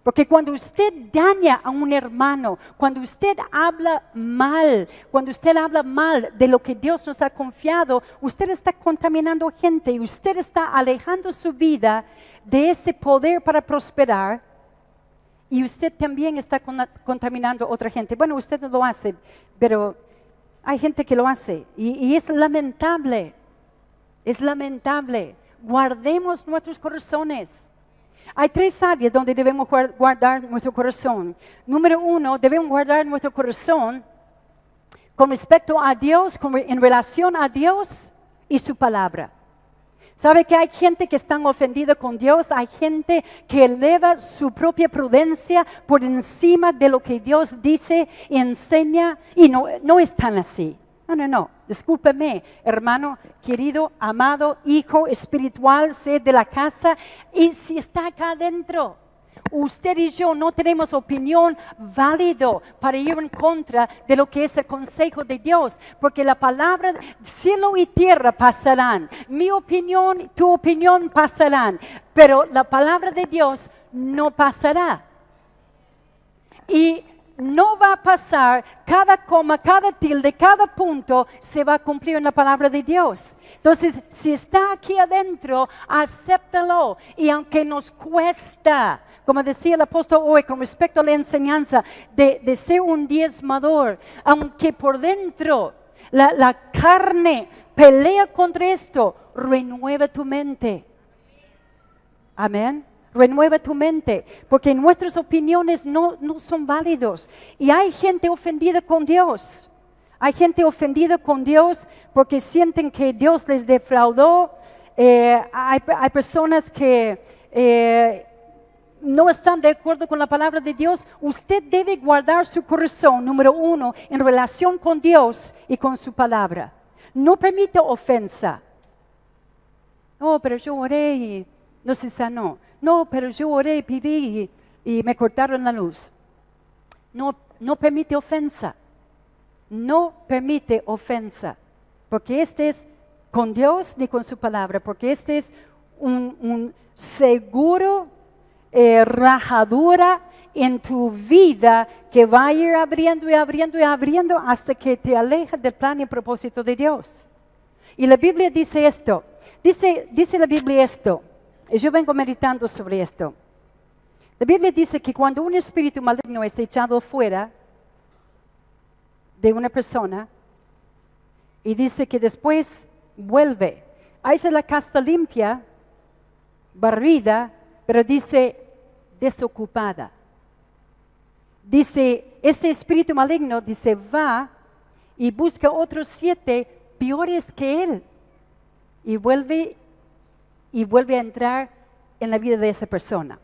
Porque cuando usted daña a un hermano, cuando usted habla mal de lo que Dios nos ha confiado, usted está contaminando gente y usted está alejando su vida de ese poder para prosperar y usted también está contaminando a otra gente. Bueno, usted no lo hace, pero hay gente que lo hace y es lamentable, Guardemos nuestros corazones. Hay 3 áreas donde debemos guardar nuestro corazón. Número 1, debemos guardar nuestro corazón con respecto a Dios, en relación a Dios y su palabra. ¿Sabe que hay gente que está ofendida con Dios? Hay gente que eleva su propia prudencia por encima de lo que Dios dice y enseña, y no es tan así. No. Discúlpeme, hermano, querido, amado, hijo espiritual, ser de la casa, y si está acá adentro, usted y yo no tenemos opinión válido para ir en contra de lo que es el consejo de Dios, porque la palabra, cielo y tierra pasarán, mi opinión, tu opinión pasarán, pero la palabra de Dios no pasará. Y no va a pasar, cada coma, cada tilde, cada punto se va a cumplir en la palabra de Dios. Entonces, si está aquí adentro, acéptalo. Y aunque nos cuesta, como decía el apóstol hoy con respecto a la enseñanza de ser un diezmador, aunque por dentro la carne pelea contra esto, renueva tu mente. Amén. Renueva tu mente, porque nuestras opiniones no son válidos. Y hay gente ofendida con Dios. Hay gente ofendida con Dios porque sienten que Dios les defraudó. Hay personas que no están de acuerdo con la palabra de Dios. Usted debe guardar su corazón, número 1, en relación con Dios y con su palabra. No permite ofensa. Oh, pero yo oré y no se sanó. No, pero yo oré y pedí y me cortaron la luz. No permite ofensa. No permite ofensa. Porque este es con Dios ni con su palabra. Porque este es un seguro rajadura en tu vida que va a ir abriendo y abriendo y abriendo hasta que te alejas del plan y propósito de Dios. Y la Biblia dice esto. Dice la Biblia esto. Y yo vengo meditando sobre esto. La Biblia dice que cuando un espíritu maligno es echado fuera de una persona, y dice que después vuelve, ahí es la casa limpia, barrida, pero dice desocupada. Dice, ese espíritu maligno, dice, va y busca otros 7 peores que él, y vuelve a entrar en la vida de esa persona.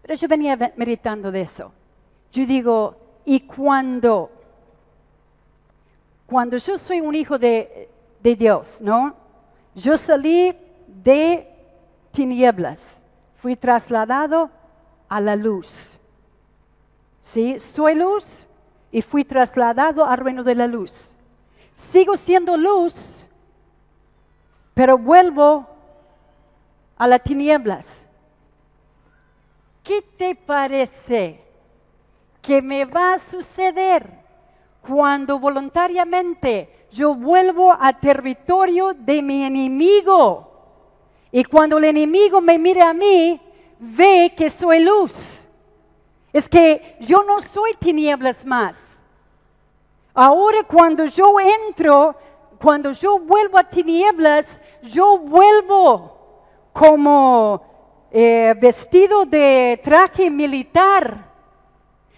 Pero yo venía meditando de eso. Yo digo, y cuando yo soy un hijo de Dios, ¿no? Yo salí de tinieblas, fui trasladado a la luz. ¿Sí? Soy luz y fui trasladado al reino de la luz. Sigo siendo luz, pero vuelvo a las tinieblas. ¿Qué te parece que me va a suceder cuando voluntariamente yo vuelvo al territorio de mi enemigo? Y cuando el enemigo me mire a mí, ve que soy luz. Es que yo no soy tinieblas más. Ahora cuando yo entro, cuando yo vuelvo a tinieblas, yo vuelvo como vestido de traje militar.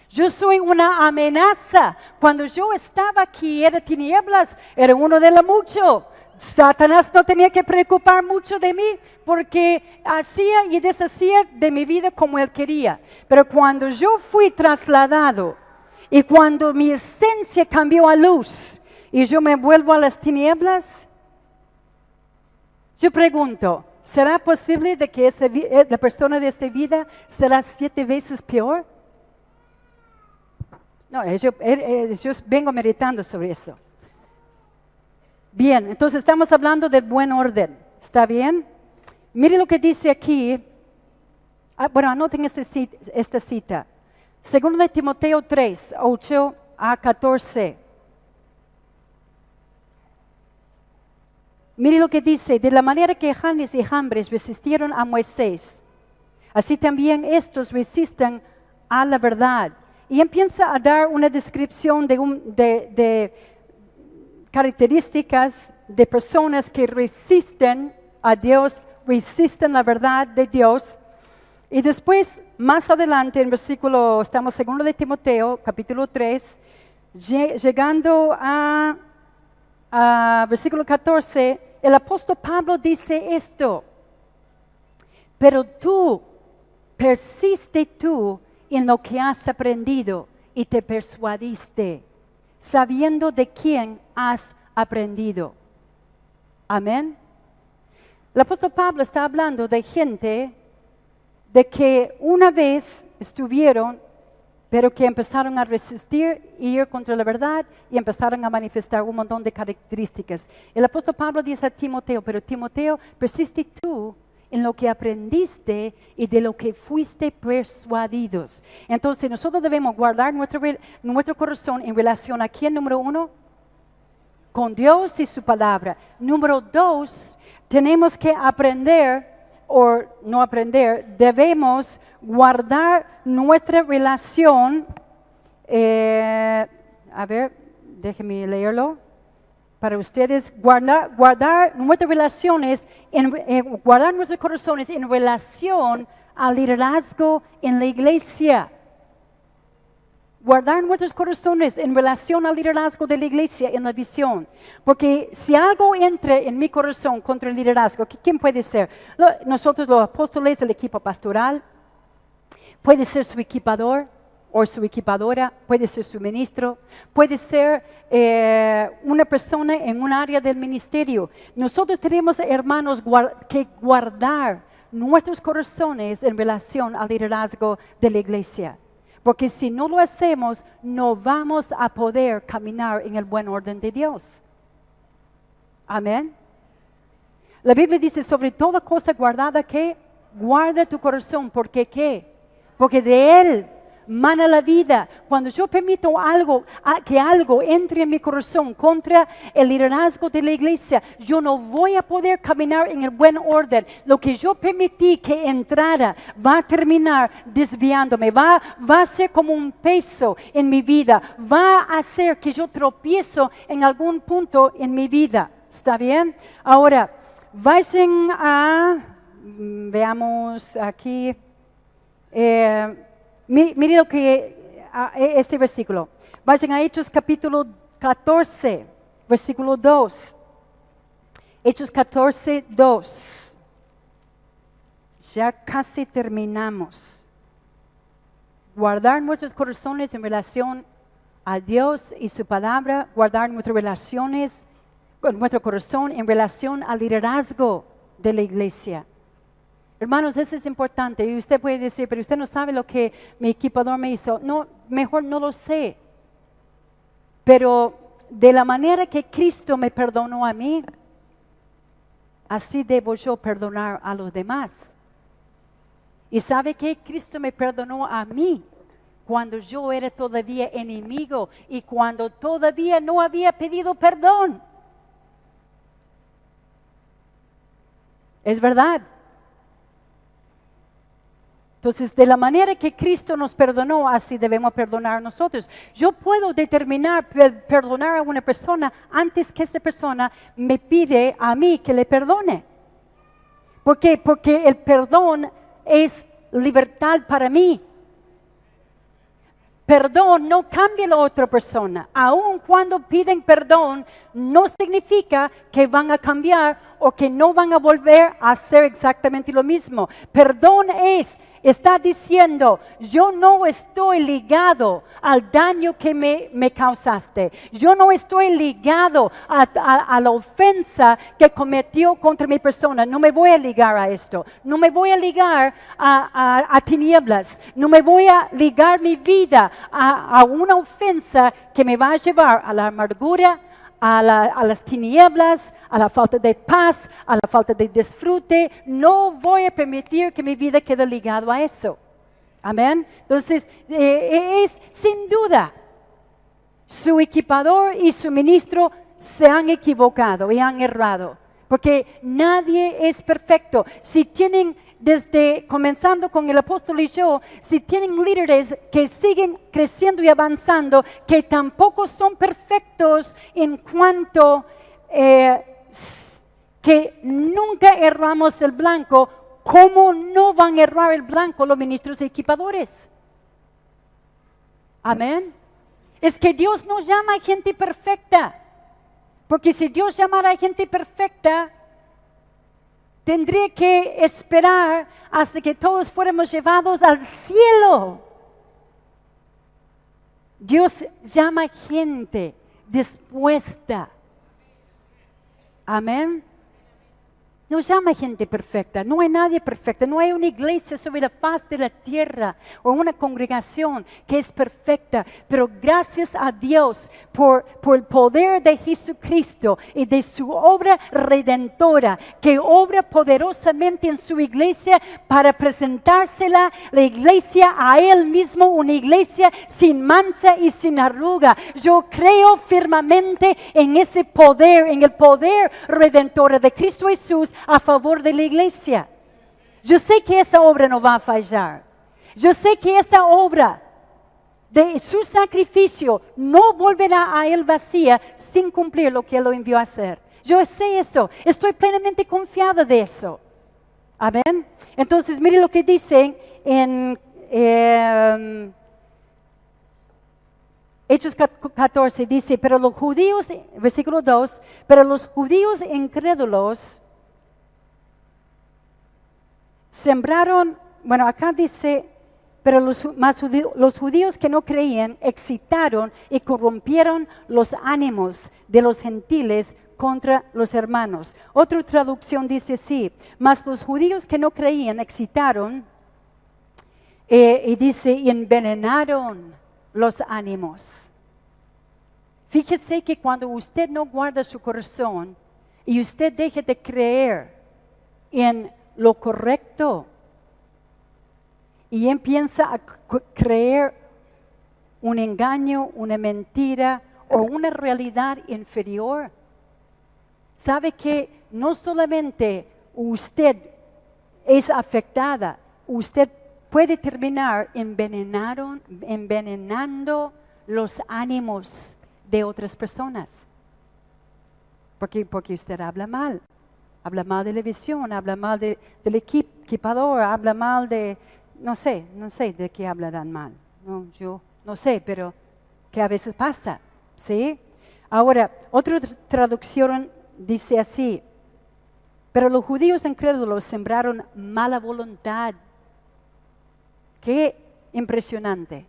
Yo soy una amenaza. Cuando yo estaba aquí, era tinieblas, era uno de los muchos. Satanás no tenía que preocupar mucho de mí porque hacía y deshacía de mi vida como él quería. Pero cuando yo fui trasladado y cuando mi esencia cambió a luz y yo me vuelvo a las tinieblas, yo pregunto, ¿será posible de que la persona de esta vida será 7 veces peor? No, yo vengo meditando sobre eso. Bien, entonces estamos hablando del buen orden, ¿está bien? Mire lo que dice aquí. Bueno, anoten esta cita. Segundo de Timoteo 3, 8 a 14. Mire lo que dice. De la manera que Janes y Jambres resistieron a Moisés, así también estos resisten a la verdad. Y empieza a dar una descripción de características de personas que resisten a Dios, resisten la verdad de Dios. Y después, más adelante, en versículo, estamos segundo de Timoteo, capítulo 3, llegando a versículo 14, el apóstol Pablo dice esto: pero tú, persiste tú en lo que has aprendido y te persuadiste, sabiendo de quién has aprendido. Amén. El apóstol Pablo está hablando de gente de que una vez estuvieron, pero que empezaron a resistir y ir contra la verdad y empezaron a manifestar un montón de características. El apóstol Pablo dice a Timoteo, pero Timoteo, persiste tú en lo que aprendiste y de lo que fuiste persuadidos. Entonces nosotros debemos guardar nuestro corazón en relación a quién, número 1, con Dios y su palabra. Número 2, tenemos que aprender, o no aprender, debemos guardar nuestra relación. A ver, déjenme leerlo. Para ustedes, guardar nuestras relaciones, guardar nuestros corazones en relación al liderazgo en la iglesia. Guardar nuestros corazones en relación al liderazgo de la iglesia en la visión. Porque si algo entra en mi corazón contra el liderazgo, ¿quién puede ser? Nosotros los apóstoles, el equipo pastoral, puede ser su equipador o su equipadora, puede ser su ministro, puede ser una persona en un área del ministerio. Nosotros tenemos, hermanos, que guardar nuestros corazones en relación al liderazgo de la iglesia. Porque si no lo hacemos, no vamos a poder caminar en el buen orden de Dios. Amén. La Biblia dice, sobre toda cosa guardada, que guarda tu corazón. ¿Por qué qué? Porque de él mana la vida. Cuando yo permito que algo entre en mi corazón contra el liderazgo de la iglesia, yo no voy a poder caminar en el buen orden. Lo que yo permití que entrara va a terminar desviándome, va a ser como un peso en mi vida, va a hacer que yo tropiezo en algún punto en mi vida. ¿Está bien? Ahora, vayan veamos aquí. Mire lo que este versículo. Vayan a Hechos capítulo 14, versículo 2. Hechos 14, 2. Ya casi terminamos. Guardar nuestros corazones en relación a Dios y su palabra. Guardar nuestras relaciones, nuestro corazón en relación al liderazgo de la iglesia. Hermanos, eso es importante. Y usted puede decir, pero usted no sabe lo que mi equipador me hizo. No, mejor no lo sé. Pero de la manera que Cristo me perdonó a mí, así debo yo perdonar a los demás. ¿Y sabe qué? Cristo me perdonó a mí cuando yo era todavía enemigo y cuando todavía no había pedido perdón. Es verdad. Entonces, de la manera que Cristo nos perdonó, así debemos perdonar nosotros. Yo puedo determinar perdonar a una persona antes que esa persona me pide a mí que le perdone. ¿Por qué? Porque el perdón es libertad para mí. Perdón no cambia a la otra persona. Aun cuando piden perdón, no significa que van a cambiar o que no van a volver a hacer exactamente lo mismo. Perdón está diciendo, yo no estoy ligado al daño que me causaste. Yo no estoy ligado a la ofensa que cometió contra mi persona. No me voy a ligar a esto. No me voy a ligar a tinieblas. No me voy a ligar mi vida a una ofensa que me va a llevar a la amargura, a las tinieblas, a la falta de paz, a la falta de disfrute. No voy a permitir que mi vida quede ligado a eso. Amén. Entonces, es sin duda, su equipador y su ministro se han equivocado y han errado. Porque nadie es perfecto. Si tienen, comenzando con el apóstol y yo, si tienen líderes que siguen creciendo y avanzando, que tampoco son perfectos en cuanto que nunca erramos el blanco, ¿cómo no van a errar el blanco los ministros y equipadores? Amén. Es que Dios no llama a gente perfecta, porque si Dios llamara a gente perfecta, tendría que esperar hasta que todos fuéramos llevados al cielo. Dios llama gente dispuesta. Amén. No llama gente perfecta, no hay nadie perfecta, no hay una iglesia sobre la faz de la tierra o una congregación que es perfecta, pero gracias a Dios por el poder de Jesucristo y de su obra redentora, que obra poderosamente en su iglesia para presentársela, la iglesia a Él mismo, una iglesia sin mancha y sin arruga. Yo creo firmemente en ese poder, en el poder redentor de Cristo Jesús a favor de la iglesia. Yo sé que esa obra no va a fallar. Yo sé que esta obra de su sacrificio no volverá a Él vacía sin cumplir lo que Él lo envió a hacer. Yo sé eso. Estoy plenamente confiada de eso. Amén. Entonces, mire lo que dice en Hechos 14. Dice, pero los judíos, versículo 2, pero los judíos incrédulos sembraron, bueno, acá dice, pero los judíos que no creían excitaron y corrompieron los ánimos de los gentiles contra los hermanos. Otra traducción dice así, mas los judíos que no creían excitaron y dice, y envenenaron los ánimos. Fíjese que cuando usted no guarda su corazón y usted deja de creer en lo correcto y empieza a creer un engaño, una mentira o una realidad inferior, sabe que no solamente usted es afectada, usted puede terminar envenenando los ánimos de otras personas. Porque usted habla mal de la visión, habla mal del equipador, habla mal de, no sé de qué hablarán mal. No, yo no sé, pero que a veces pasa, ¿sí? Ahora, otra traducción dice así, pero los judíos incrédulos sembraron mala voluntad. Qué impresionante.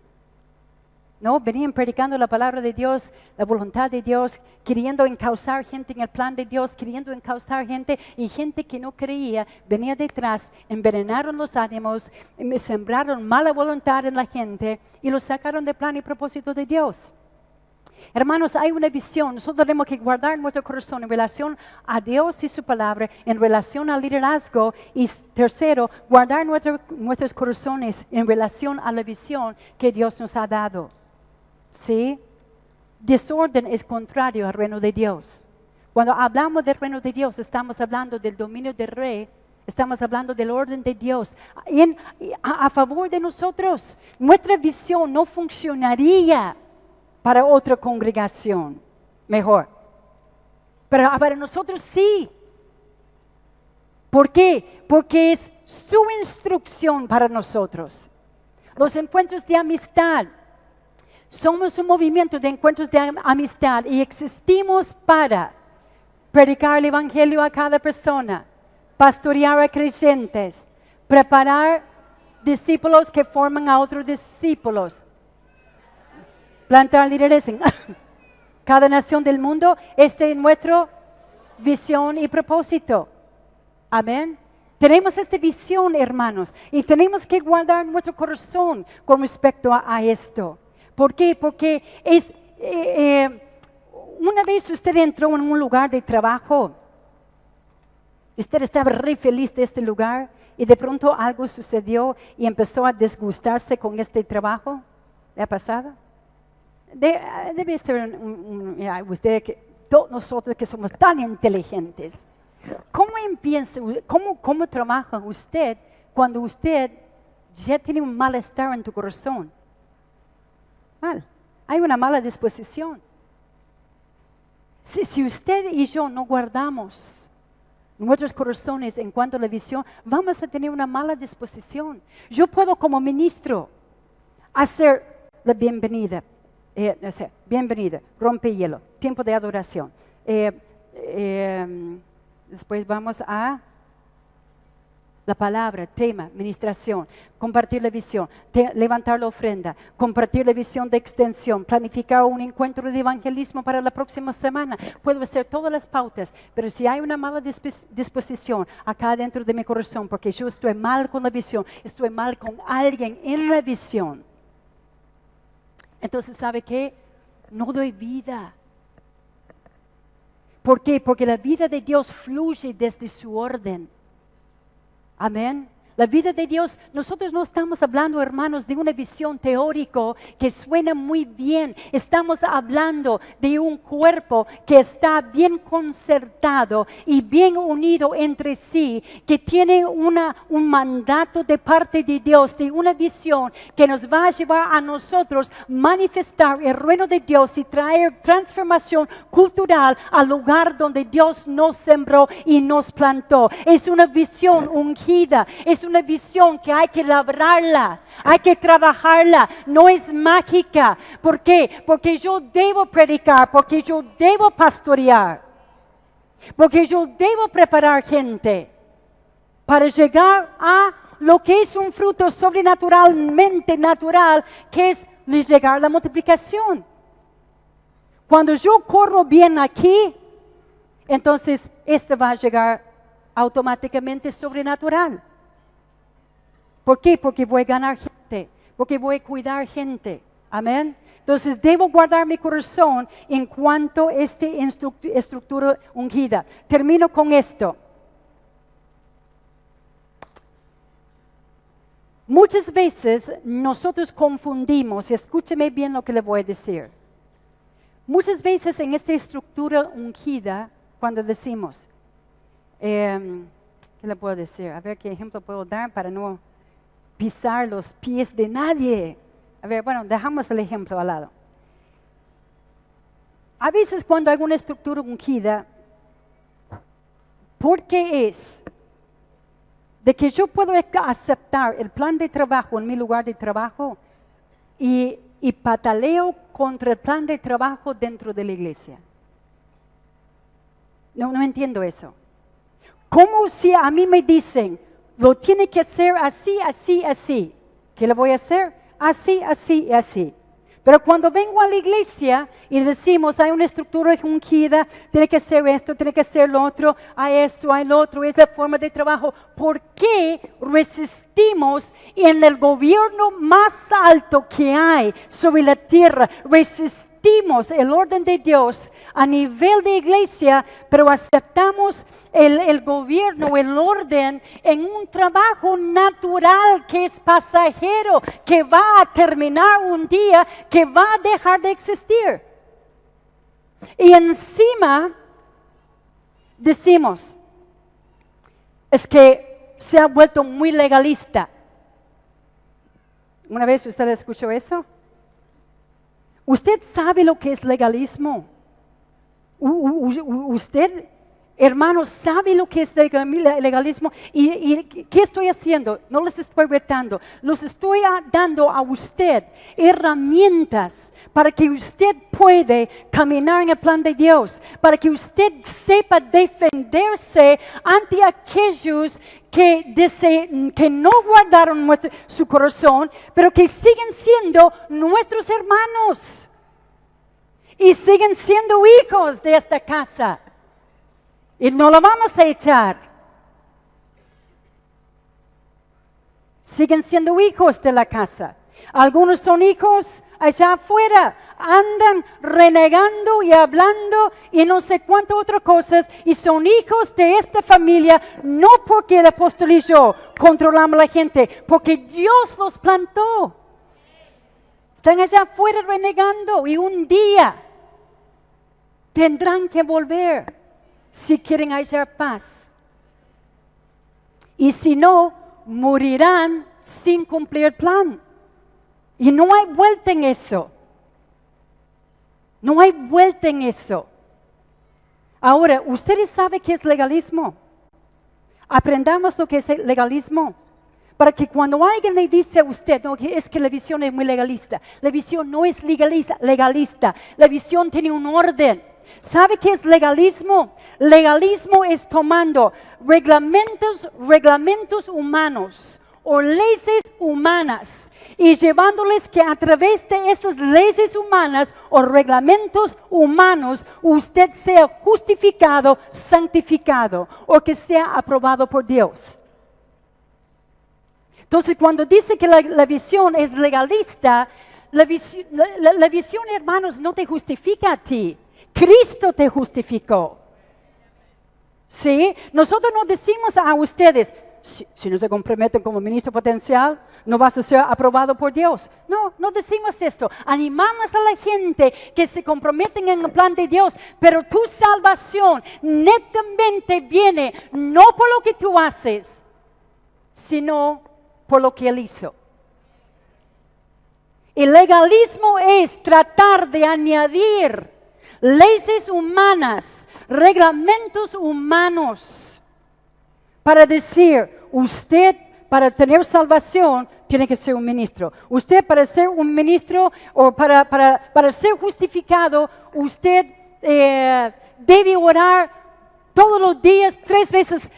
¿no? Venían predicando la palabra de Dios, la voluntad de Dios, queriendo encauzar gente en el plan de Dios, queriendo encauzar gente, y gente que no creía venía detrás, envenenaron los ánimos, sembraron mala voluntad en la gente y los sacaron del plan y propósito de Dios. Hermanos, hay una visión. Nosotros tenemos que guardar nuestro corazón en relación a Dios y su palabra, en relación al liderazgo. Y tercero, guardar nuestros corazones en relación a la visión que Dios nos ha dado. ¿Sí? Desorden es contrario al reino de Dios. Cuando hablamos del reino de Dios, estamos hablando del dominio del rey. Estamos hablando del orden de Dios a favor de nosotros. Nuestra visión no funcionaría para otra congregación, mejor. Pero para nosotros sí. ¿Por qué? Porque es su instrucción para nosotros. Los encuentros de amistad. Somos un movimiento de encuentros de amistad y existimos para predicar el evangelio a cada persona, pastorear a creyentes, preparar discípulos que forman a otros discípulos, plantar líderes en cada nación del mundo. Este es nuestra visión y propósito. Amén. Tenemos esta visión, hermanos, y tenemos que guardar nuestro corazón con respecto a esto. ¿Por qué? Porque es una vez usted entró en un lugar de trabajo, usted estaba re feliz de este lugar y de pronto algo sucedió y empezó a disgustarse con este trabajo. ¿Le ha pasado? Debe ser usted, todos nosotros que somos tan inteligentes. ¿Cómo trabaja usted cuando usted ya tiene un malestar en tu corazón? Mal. Hay una mala disposición. Si usted y yo no guardamos nuestros corazones en cuanto a la visión, vamos a tener una mala disposición. Yo puedo como ministro hacer la bienvenida. Bienvenida, rompe hielo, tiempo de adoración. Después vamos a la palabra, tema, ministración, compartir la visión, levantar la ofrenda, compartir la visión de extensión, planificar un encuentro de evangelismo para la próxima semana. Puedo hacer todas las pautas, pero si hay una mala disposición acá dentro de mi corazón, porque yo estoy mal con la visión, estoy mal con alguien en la visión, entonces, ¿sabe qué? No doy vida. ¿Por qué? Porque la vida de Dios fluye desde su orden. Amén. La vida de Dios, nosotros no estamos hablando, hermanos, de una visión teórica que suena muy bien. Estamos hablando de un cuerpo que está bien concertado y bien unido entre sí, que tiene un mandato de parte de Dios, de una visión que nos va a llevar a nosotros manifestar el reino de Dios y traer transformación cultural al lugar donde Dios nos sembró y nos plantó. Es una visión ungida, es una visión que hay que labrarla, hay que trabajarla, no es mágica. ¿Por qué? Porque yo debo predicar, porque yo debo pastorear, porque yo debo preparar gente para llegar a lo que es un fruto sobrenaturalmente natural, que es llegar a la multiplicación. Cuando yo corro bien aquí, entonces esto va a llegar automáticamente sobrenatural. ¿Por qué? Porque voy a ganar gente, porque voy a cuidar gente. Amén. Entonces debo guardar mi corazón en cuanto a esta estructura ungida. Termino con esto. Muchas veces nosotros confundimos, y escúcheme bien lo que le voy a decir. Muchas veces en esta estructura ungida, cuando decimos, ¿qué le puedo decir? A ver qué ejemplo puedo dar para no pisar los pies de nadie. A ver, bueno, dejamos el ejemplo al lado. A veces cuando hay una estructura ungida, ¿por qué es? De que yo puedo aceptar el plan de trabajo en mi lugar de trabajo y pataleo contra el plan de trabajo dentro de la iglesia. No entiendo eso. ¿Cómo si a mí me dicen, lo tiene que hacer así, así, así? ¿Qué le voy a hacer? Así, así y así. Pero cuando vengo a la iglesia y decimos, hay una estructura ungida, tiene que ser esto, tiene que ser lo otro, hay esto, hay lo otro, es la forma de trabajo. ¿Por qué resistimos en el gobierno más alto que hay sobre la tierra? Resistimos el orden de Dios a nivel de iglesia, pero aceptamos el gobierno, el orden en un trabajo natural que es pasajero, que va a terminar un día, que va a dejar de existir. Y encima decimos, es que se ha vuelto muy legalista. ¿Una vez usted escuchó eso? ¿Usted sabe lo que es legalismo? ¿Usted, hermano, sabe lo que es legalismo? ¿Y qué estoy haciendo? No les estoy retando. Los estoy dando a usted herramientas para que usted pueda caminar en el plan de Dios, para que usted sepa defenderse ante aquellos que no guardaron su corazón, pero que siguen siendo nuestros hermanos y siguen siendo hijos de esta casa. Y no lo vamos a echar. Siguen siendo hijos de la casa. Algunos son hijos allá afuera, andan renegando y hablando y no sé cuántas otras cosas, y son hijos de esta familia, no porque el apóstol y yo controlamos a la gente, porque Dios los plantó. Están allá afuera renegando y un día tendrán que volver si quieren hallar paz. Y si no, morirán sin cumplir el plan. Y no hay vuelta en eso. No hay vuelta en eso. Ahora, ¿ustedes saben qué es legalismo? Aprendamos lo que es el legalismo. Para que cuando alguien le dice a usted, no, es que la visión es muy legalista. La visión no es legalista. La visión tiene un orden. ¿Sabe qué es legalismo? Legalismo es tomando reglamentos humanos o leyes humanas y llevándoles que a través de esas leyes humanas o reglamentos humanos usted sea justificado, santificado o que sea aprobado por Dios. Entonces, cuando dice que la visión es legalista, la visión, hermanos, no te justifica a ti. Cristo te justificó. ¿Sí? Nosotros no decimos a ustedes, si no se comprometen como ministro potencial, no vas a ser aprobado por Dios. No, no decimos esto. Animamos a la gente que se comprometen en el plan de Dios, pero tu salvación netamente viene no por lo que tú haces, sino por lo que Él hizo. El legalismo es tratar de añadir leyes humanas, reglamentos humanos, para decir, usted para tener salvación tiene que ser un ministro. Usted para ser un ministro o para ser justificado, usted debe orar todos los días 3 veces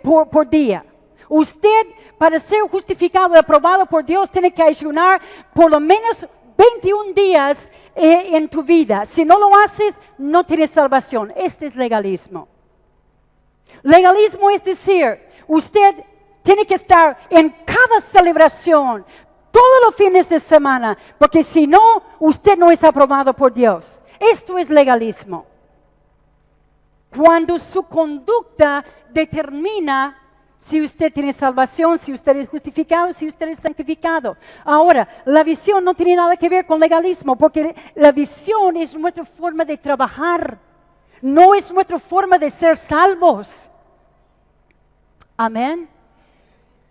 por día. Usted para ser justificado y aprobado por Dios tiene que ayunar por lo menos 21 días en tu vida. Si no lo haces, no tienes salvación. Este es legalismo. Legalismo es decir, usted tiene que estar en cada celebración, todos los fines de semana, porque si no, usted no es aprobado por Dios. Esto es legalismo. Cuando su conducta determina si usted tiene salvación, si usted es justificado, si usted es santificado. Ahora, la visión no tiene nada que ver con legalismo, porque la visión es nuestra forma de trabajar, no es nuestra forma de ser salvos. Amén.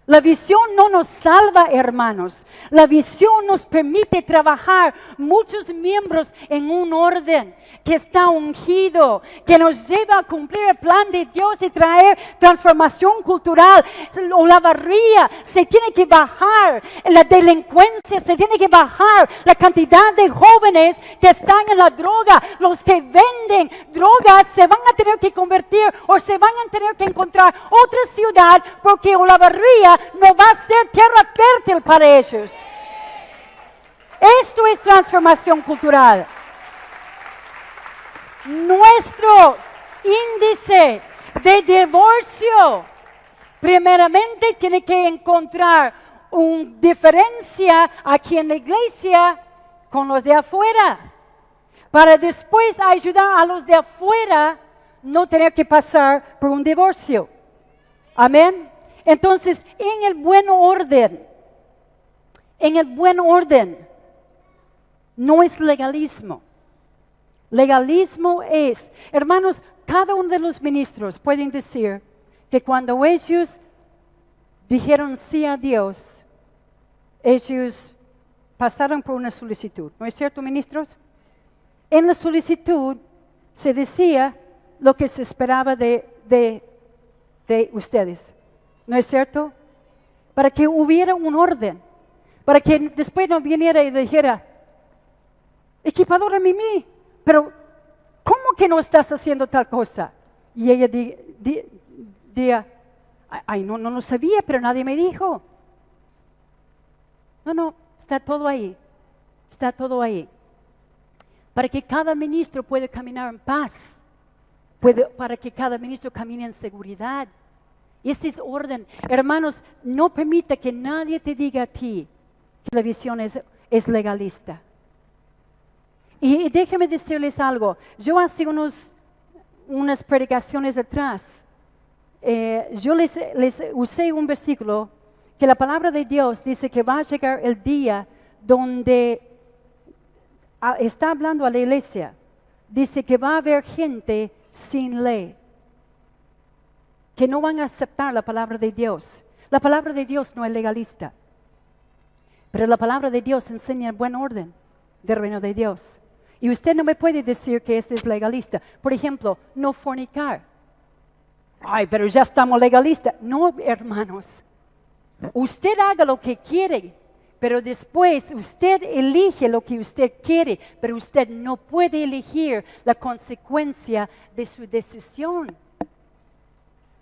La visión no nos salva, hermanos. La visión nos permite trabajar muchos miembros en un orden que está ungido, que nos lleva a cumplir el plan de Dios y traer transformación cultural. La barría se tiene que bajar, la delincuencia se tiene que bajar, la cantidad de jóvenes que están en la droga, los que venden drogas se van a tener que convertir o se van a tener que encontrar otra ciudad porque la barría no va a ser tierra fértil para ellos. Esto es transformación cultural. Nuestro índice de divorcio primeramente tiene que encontrar una diferencia aquí en la iglesia con los de afuera, para después ayudar a los de afuera no tener que pasar por un divorcio. Amén. Entonces, en el buen orden, no es legalismo. Legalismo es, hermanos, cada uno de los ministros pueden decir que cuando ellos dijeron sí a Dios, ellos pasaron por una solicitud. ¿No es cierto, ministros? En la solicitud se decía lo que se esperaba de ustedes. ¿No es cierto? Para que hubiera un orden. Para que después no viniera y dijera, equipadora Mimi, pero ¿cómo que no estás haciendo tal cosa? Y ella diga, ay, no lo sabía, pero nadie me dijo. No, está todo ahí. Está todo ahí. Para que cada ministro pueda caminar en paz. Para que cada ministro camine en seguridad. Y este es orden. Hermanos, no permita que nadie te diga a ti que la visión es legalista. Y déjenme decirles algo. Yo hace unas predicaciones atrás, yo les usé un versículo que la palabra de Dios dice que va a llegar el día donde está hablando a la iglesia. Dice que va a haber gente sin ley, que no van a aceptar la palabra de Dios. La palabra de Dios no es legalista, pero la palabra de Dios enseña el buen orden del reino de Dios. Y usted no me puede decir que ese es legalista. Por ejemplo, no fornicar. Ay, pero ya estamos legalistas. No, hermanos. Usted haga lo que quiere, pero después usted elige lo que usted quiere, pero usted no puede elegir la consecuencia de su decisión.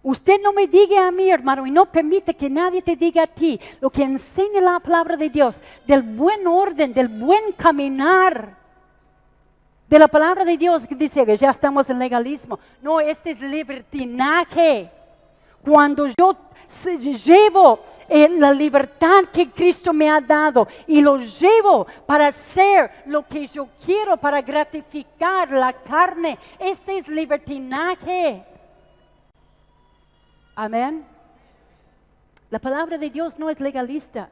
Usted no me diga a mí, hermano, y no permite que nadie te diga a ti lo que enseña la palabra de Dios, del buen orden, del buen caminar, de la palabra de Dios que dice que ya estamos en legalismo. No, este es libertinaje. Cuando yo llevo la libertad que Cristo me ha dado y lo llevo para hacer lo que yo quiero, para gratificar la carne, este es libertinaje. Amén. La palabra de Dios no es legalista.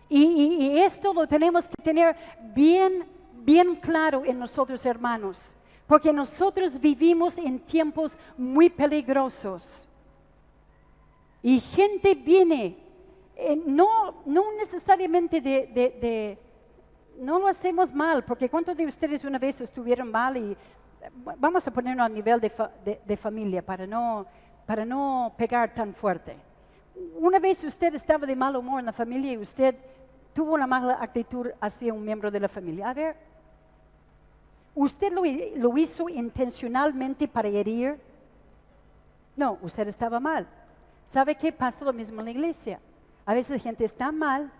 Y esto lo tenemos que tener bien claro en nosotros, hermanos. Porque nosotros vivimos en tiempos muy peligrosos. Y gente viene, no necesariamente no lo hacemos mal, porque ¿cuántos de ustedes una vez estuvieron mal? Y vamos a ponerlo a nivel de familia para no pegar tan fuerte. Una vez usted estaba de mal humor en la familia y usted tuvo una mala actitud hacia un miembro de la familia. A ver, ¿usted lo hizo intencionalmente para herir? No, usted estaba mal. ¿Sabe qué? Pasa lo mismo en la iglesia. A veces la gente está mal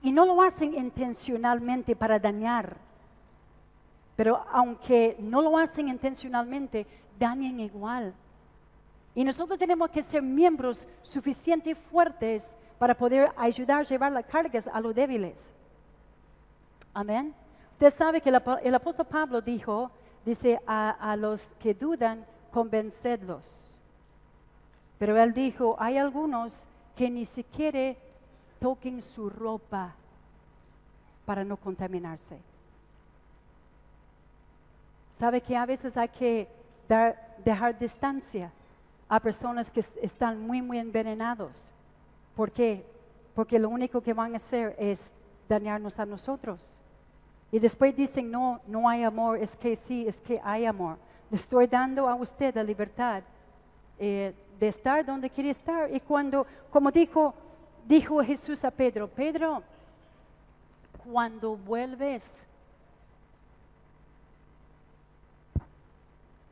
y no lo hacen intencionalmente para dañar. Pero aunque no lo hacen intencionalmente, dañan igual. Y nosotros tenemos que ser miembros suficientemente fuertes para poder ayudar a llevar las cargas a los débiles. Amén. Usted sabe que el apóstol Pablo dice a los que dudan, convencedlos. Pero él dijo, hay algunos que ni siquiera toquen su ropa para no contaminarse. ¿Sabe que a veces hay que dejar distancia a personas que están muy, muy envenenados? ¿Por qué? Porque lo único que van a hacer es dañarnos a nosotros. Y después dicen, no hay amor, es que sí, es que hay amor. Le estoy dando a usted la libertad de estar donde quiere estar. Y como dijo Jesús a Pedro, Pedro, cuando vuelves,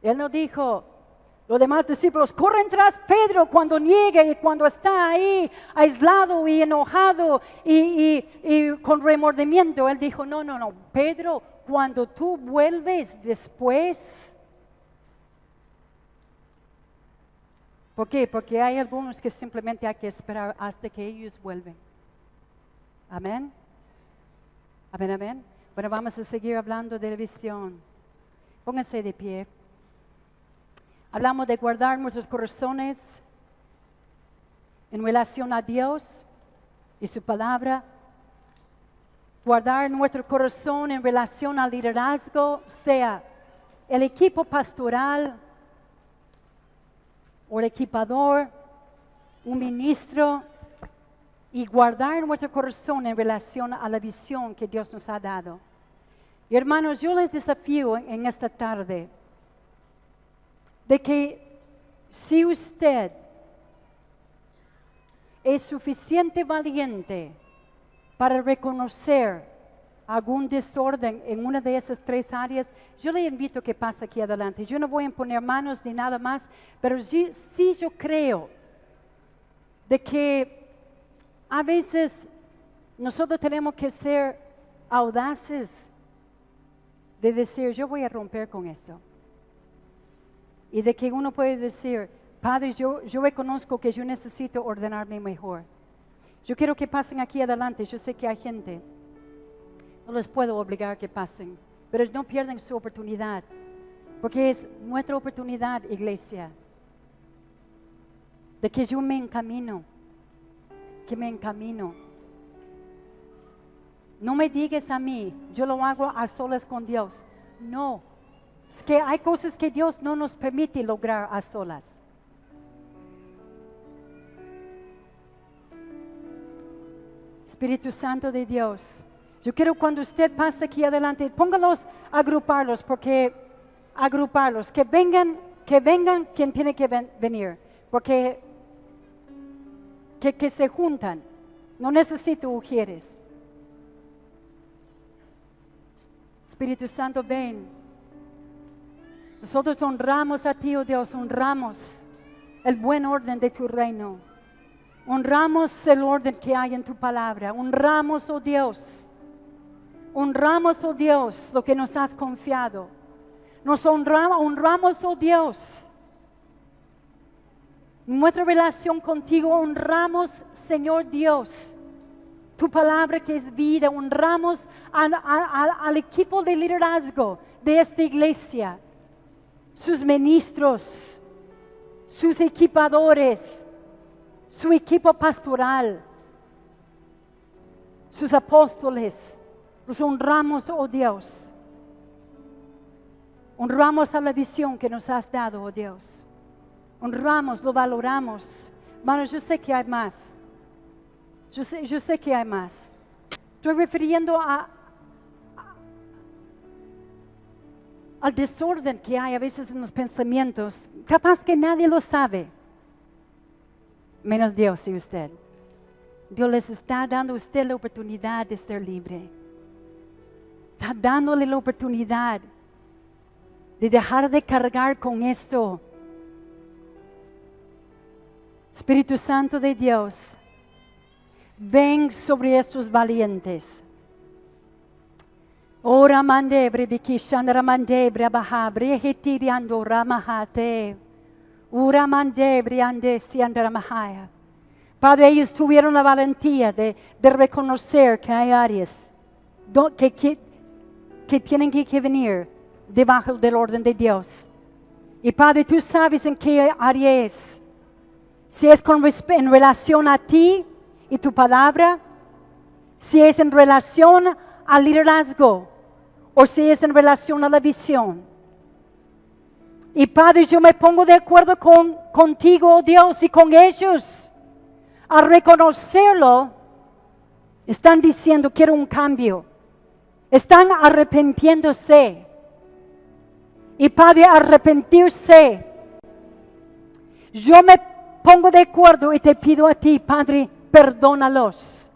él no dijo, Los demás discípulos corren tras Pedro cuando niega y cuando está ahí aislado y enojado y con remordimiento. Él dijo, no, Pedro, cuando tú vuelves después. ¿Por qué? Porque hay algunos que simplemente hay que esperar hasta que ellos vuelven. Amén. Amén, amén. Bueno, vamos a seguir hablando de la visión. Pónganse de pie. Hablamos de guardar nuestros corazones en relación a Dios y su palabra. Guardar nuestro corazón en relación al liderazgo, sea el equipo pastoral o el equipador, un ministro, y guardar nuestro corazón en relación a la visión que Dios nos ha dado. Y hermanos, yo les desafío en esta tarde de que si usted es suficiente valiente para reconocer algún desorden en una de esas tres áreas, yo le invito a que pase aquí adelante. Yo no voy a imponer manos ni nada más, pero sí yo creo de que a veces nosotros tenemos que ser audaces de decir, yo voy a romper con esto. Y de que uno puede decir, Padre, yo reconozco que yo necesito ordenarme mejor. Yo quiero que pasen aquí adelante. Yo sé que hay gente, no les puedo obligar a que pasen, pero no pierdan su oportunidad, porque es nuestra oportunidad, iglesia, de que yo me encamino, No me digas a mí, yo lo hago a solas con Dios. No. Es que hay cosas que Dios no nos permite lograr a solas. Espíritu Santo de Dios, yo quiero cuando usted pase aquí adelante, póngalos a agruparlos, que vengan quien tiene que venir, porque que se juntan. No necesito mujeres. Espíritu Santo, ven. Nosotros honramos a ti, oh Dios, honramos el buen orden de tu reino. Honramos el orden que hay en tu palabra. Honramos, oh Dios, lo que nos has confiado. Nos honramos, oh Dios, nuestra relación contigo. Honramos, Señor Dios, tu palabra que es vida. Honramos al equipo de liderazgo de esta iglesia, sus ministros, sus equipadores, su equipo pastoral, sus apóstoles. Los honramos, oh Dios. Honramos a la visión que nos has dado, oh Dios. Honramos, lo valoramos. Hermanos, yo sé que hay más. Yo sé que hay más. Estoy refiriendo al desorden que hay a veces en los pensamientos. Capaz que nadie lo sabe, menos Dios y usted. Dios les está dando a usted la oportunidad de ser libre. Está dándole la oportunidad de dejar de cargar con eso. Espíritu Santo de Dios, ven sobre estos valientes. Ora mandebre bikishandra mandebre bahabre hetiriando ramahate. Ura mandebre ande siandra mahaya. Padre, ellos tuvieron la valentía de reconocer que hay áreas que tienen que venir debajo del orden de Dios. Y Padre, tú sabes en qué área es. Si es en relación a ti y tu palabra, si es en relación al liderazgo, o si es en relación a la visión. Y Padre, yo me pongo de acuerdo contigo, oh Dios, y con ellos. Al reconocerlo, están diciendo, quiero un cambio. Están arrepintiéndose. Y Padre, arrepentirse, yo me pongo de acuerdo y te pido a ti, Padre, perdónalos.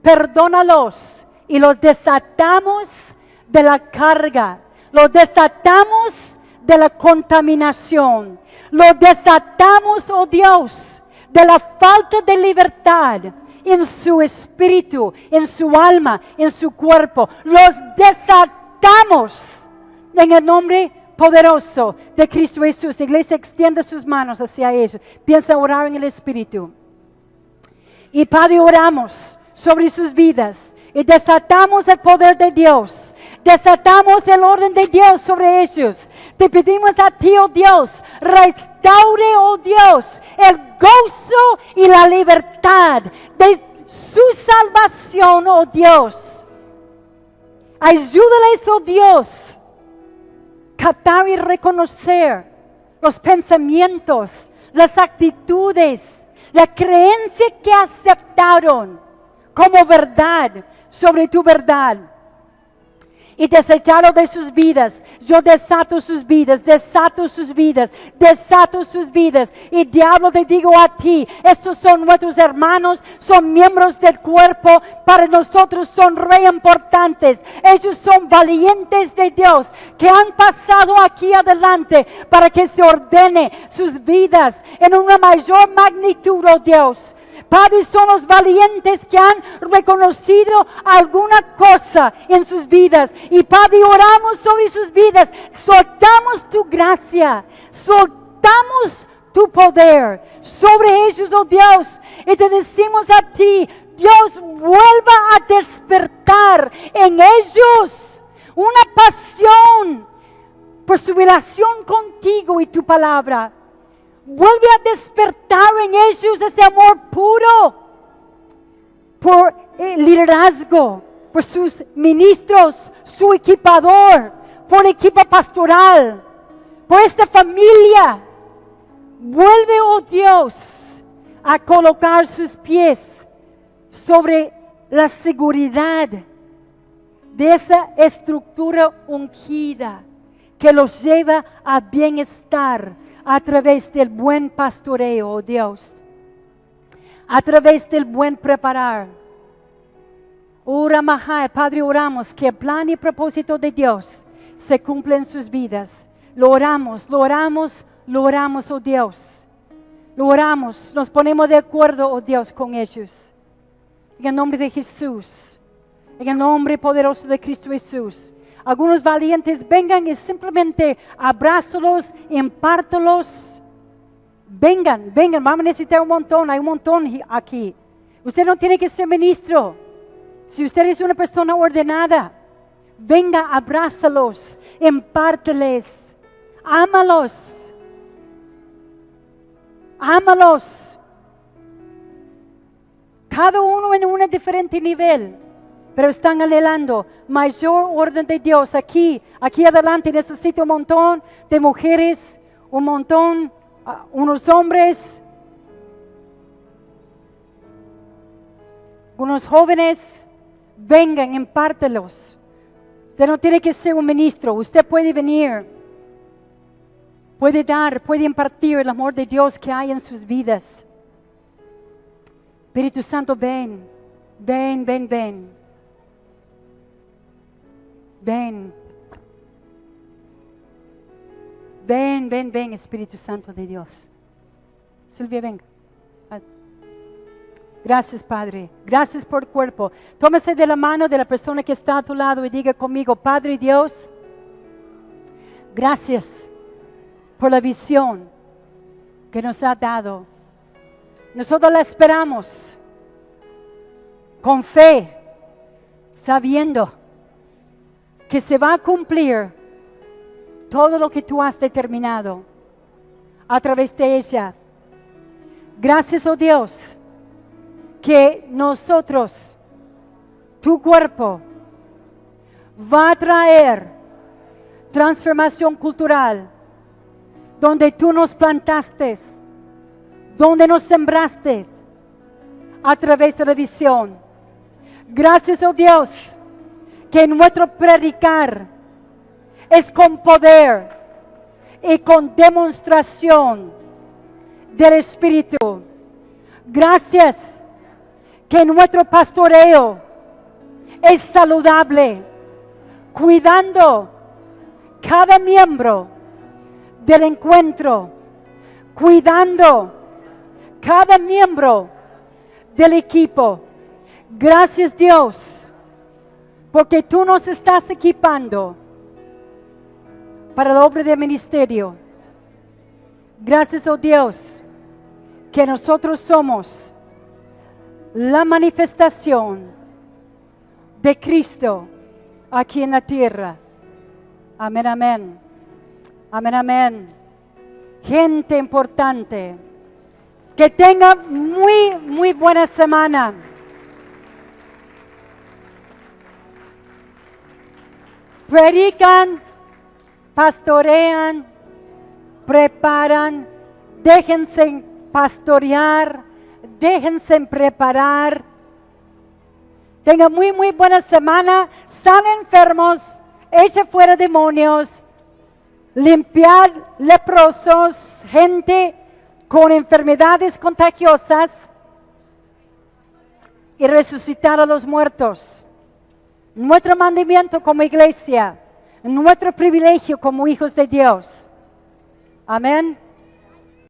Perdónalos y los desatamos de la carga. Los desatamos de la contaminación. Lo desatamos, oh Dios, de la falta de libertad en su espíritu, en su alma, en su cuerpo. Los desatamos en el nombre poderoso de Cristo Jesús. Iglesia, extiende sus manos hacia ellos. Piensa orar en el espíritu. Y Padre, oramos sobre sus vidas y desatamos el poder de Dios. Desatamos el orden de Dios sobre ellos. Te pedimos a ti, oh Dios, restaure, oh Dios, el gozo y la libertad de su salvación, oh Dios. Ayúdales, oh Dios, captar y reconocer los pensamientos, las actitudes, la creencia que aceptaron como verdad sobre tu verdad. Y desecharlo de sus vidas. Yo desato sus vidas, desato sus vidas, desato sus vidas. Y diablo, te digo a ti, estos son nuestros hermanos, son miembros del cuerpo, para nosotros son re importantes. Ellos son valientes de Dios, que han pasado aquí adelante para que se ordene sus vidas en una mayor magnitud, oh Dios. Padre, son los valientes que han reconocido alguna cosa en sus vidas. Y Padre, oramos sobre sus vidas. Soltamos tu gracia. Soltamos tu poder sobre ellos, oh Dios. Y te decimos a ti, Dios, vuelva a despertar en ellos una pasión por su relación contigo y tu palabra. Vuelve a despertar en ellos ese amor puro por el liderazgo, por sus ministros, su equipador, por el equipo pastoral, por esta familia. Vuelve, oh Dios, a colocar sus pies sobre la seguridad de esa estructura ungida que los lleva a bienestar a través del buen pastoreo, oh Dios, a través del buen preparar. Padre, oramos que el plan y propósito de Dios se cumpla en sus vidas. Lo oramos, oh Dios. Lo oramos, nos ponemos de acuerdo, oh Dios, con ellos. En el nombre de Jesús, en el nombre poderoso de Cristo Jesús. Algunos valientes vengan y simplemente abrázalos, impártalos. Vengan, vamos a necesitar un montón, hay un montón aquí. Usted no tiene que ser ministro. Si usted es una persona ordenada, venga, abrázalos, impárteles, ámalos. Ámalos. Cada uno en un diferente nivel. Pero están anhelando mayor orden de Dios. Aquí adelante necesito un montón de mujeres, un montón, unos hombres, unos jóvenes. Vengan, impártelos. Usted no tiene que ser un ministro. Usted puede venir, puede dar, puede impartir el amor de Dios que hay en sus vidas. Espíritu Santo, ven. Ven, Espíritu Santo de Dios. Silvia, venga. Gracias, Padre. Gracias por el cuerpo. Tómese de la mano de la persona que está a tu lado y diga conmigo, Padre Dios, gracias por la visión que nos ha dado. Nosotros la esperamos con fe, sabiendo que se va a cumplir todo lo que tú has determinado a través de ella. Gracias, oh Dios, que nosotros, tu cuerpo, va a traer transformación cultural, donde tú nos plantaste, donde nos sembraste, a través de la visión. Gracias, oh Dios, que nuestro predicar es con poder y con demostración del Espíritu. Gracias que nuestro pastoreo es saludable, cuidando cada miembro del encuentro, cuidando cada miembro del equipo. Gracias, Dios, porque tú nos estás equipando para la obra del ministerio. Gracias, oh Dios, que nosotros somos la manifestación de Cristo aquí en la tierra. Amén, amén. Amén, amén. Gente importante, que tenga muy buena semana. Predican, pastorean, preparan, déjense pastorear, déjense preparar. Tenga muy buena semana. Sana enfermos, echa fuera demonios, limpiar leprosos, gente con enfermedades contagiosas y resucitar a los muertos. Nuestro mandamiento como iglesia, nuestro privilegio como hijos de Dios. Amén.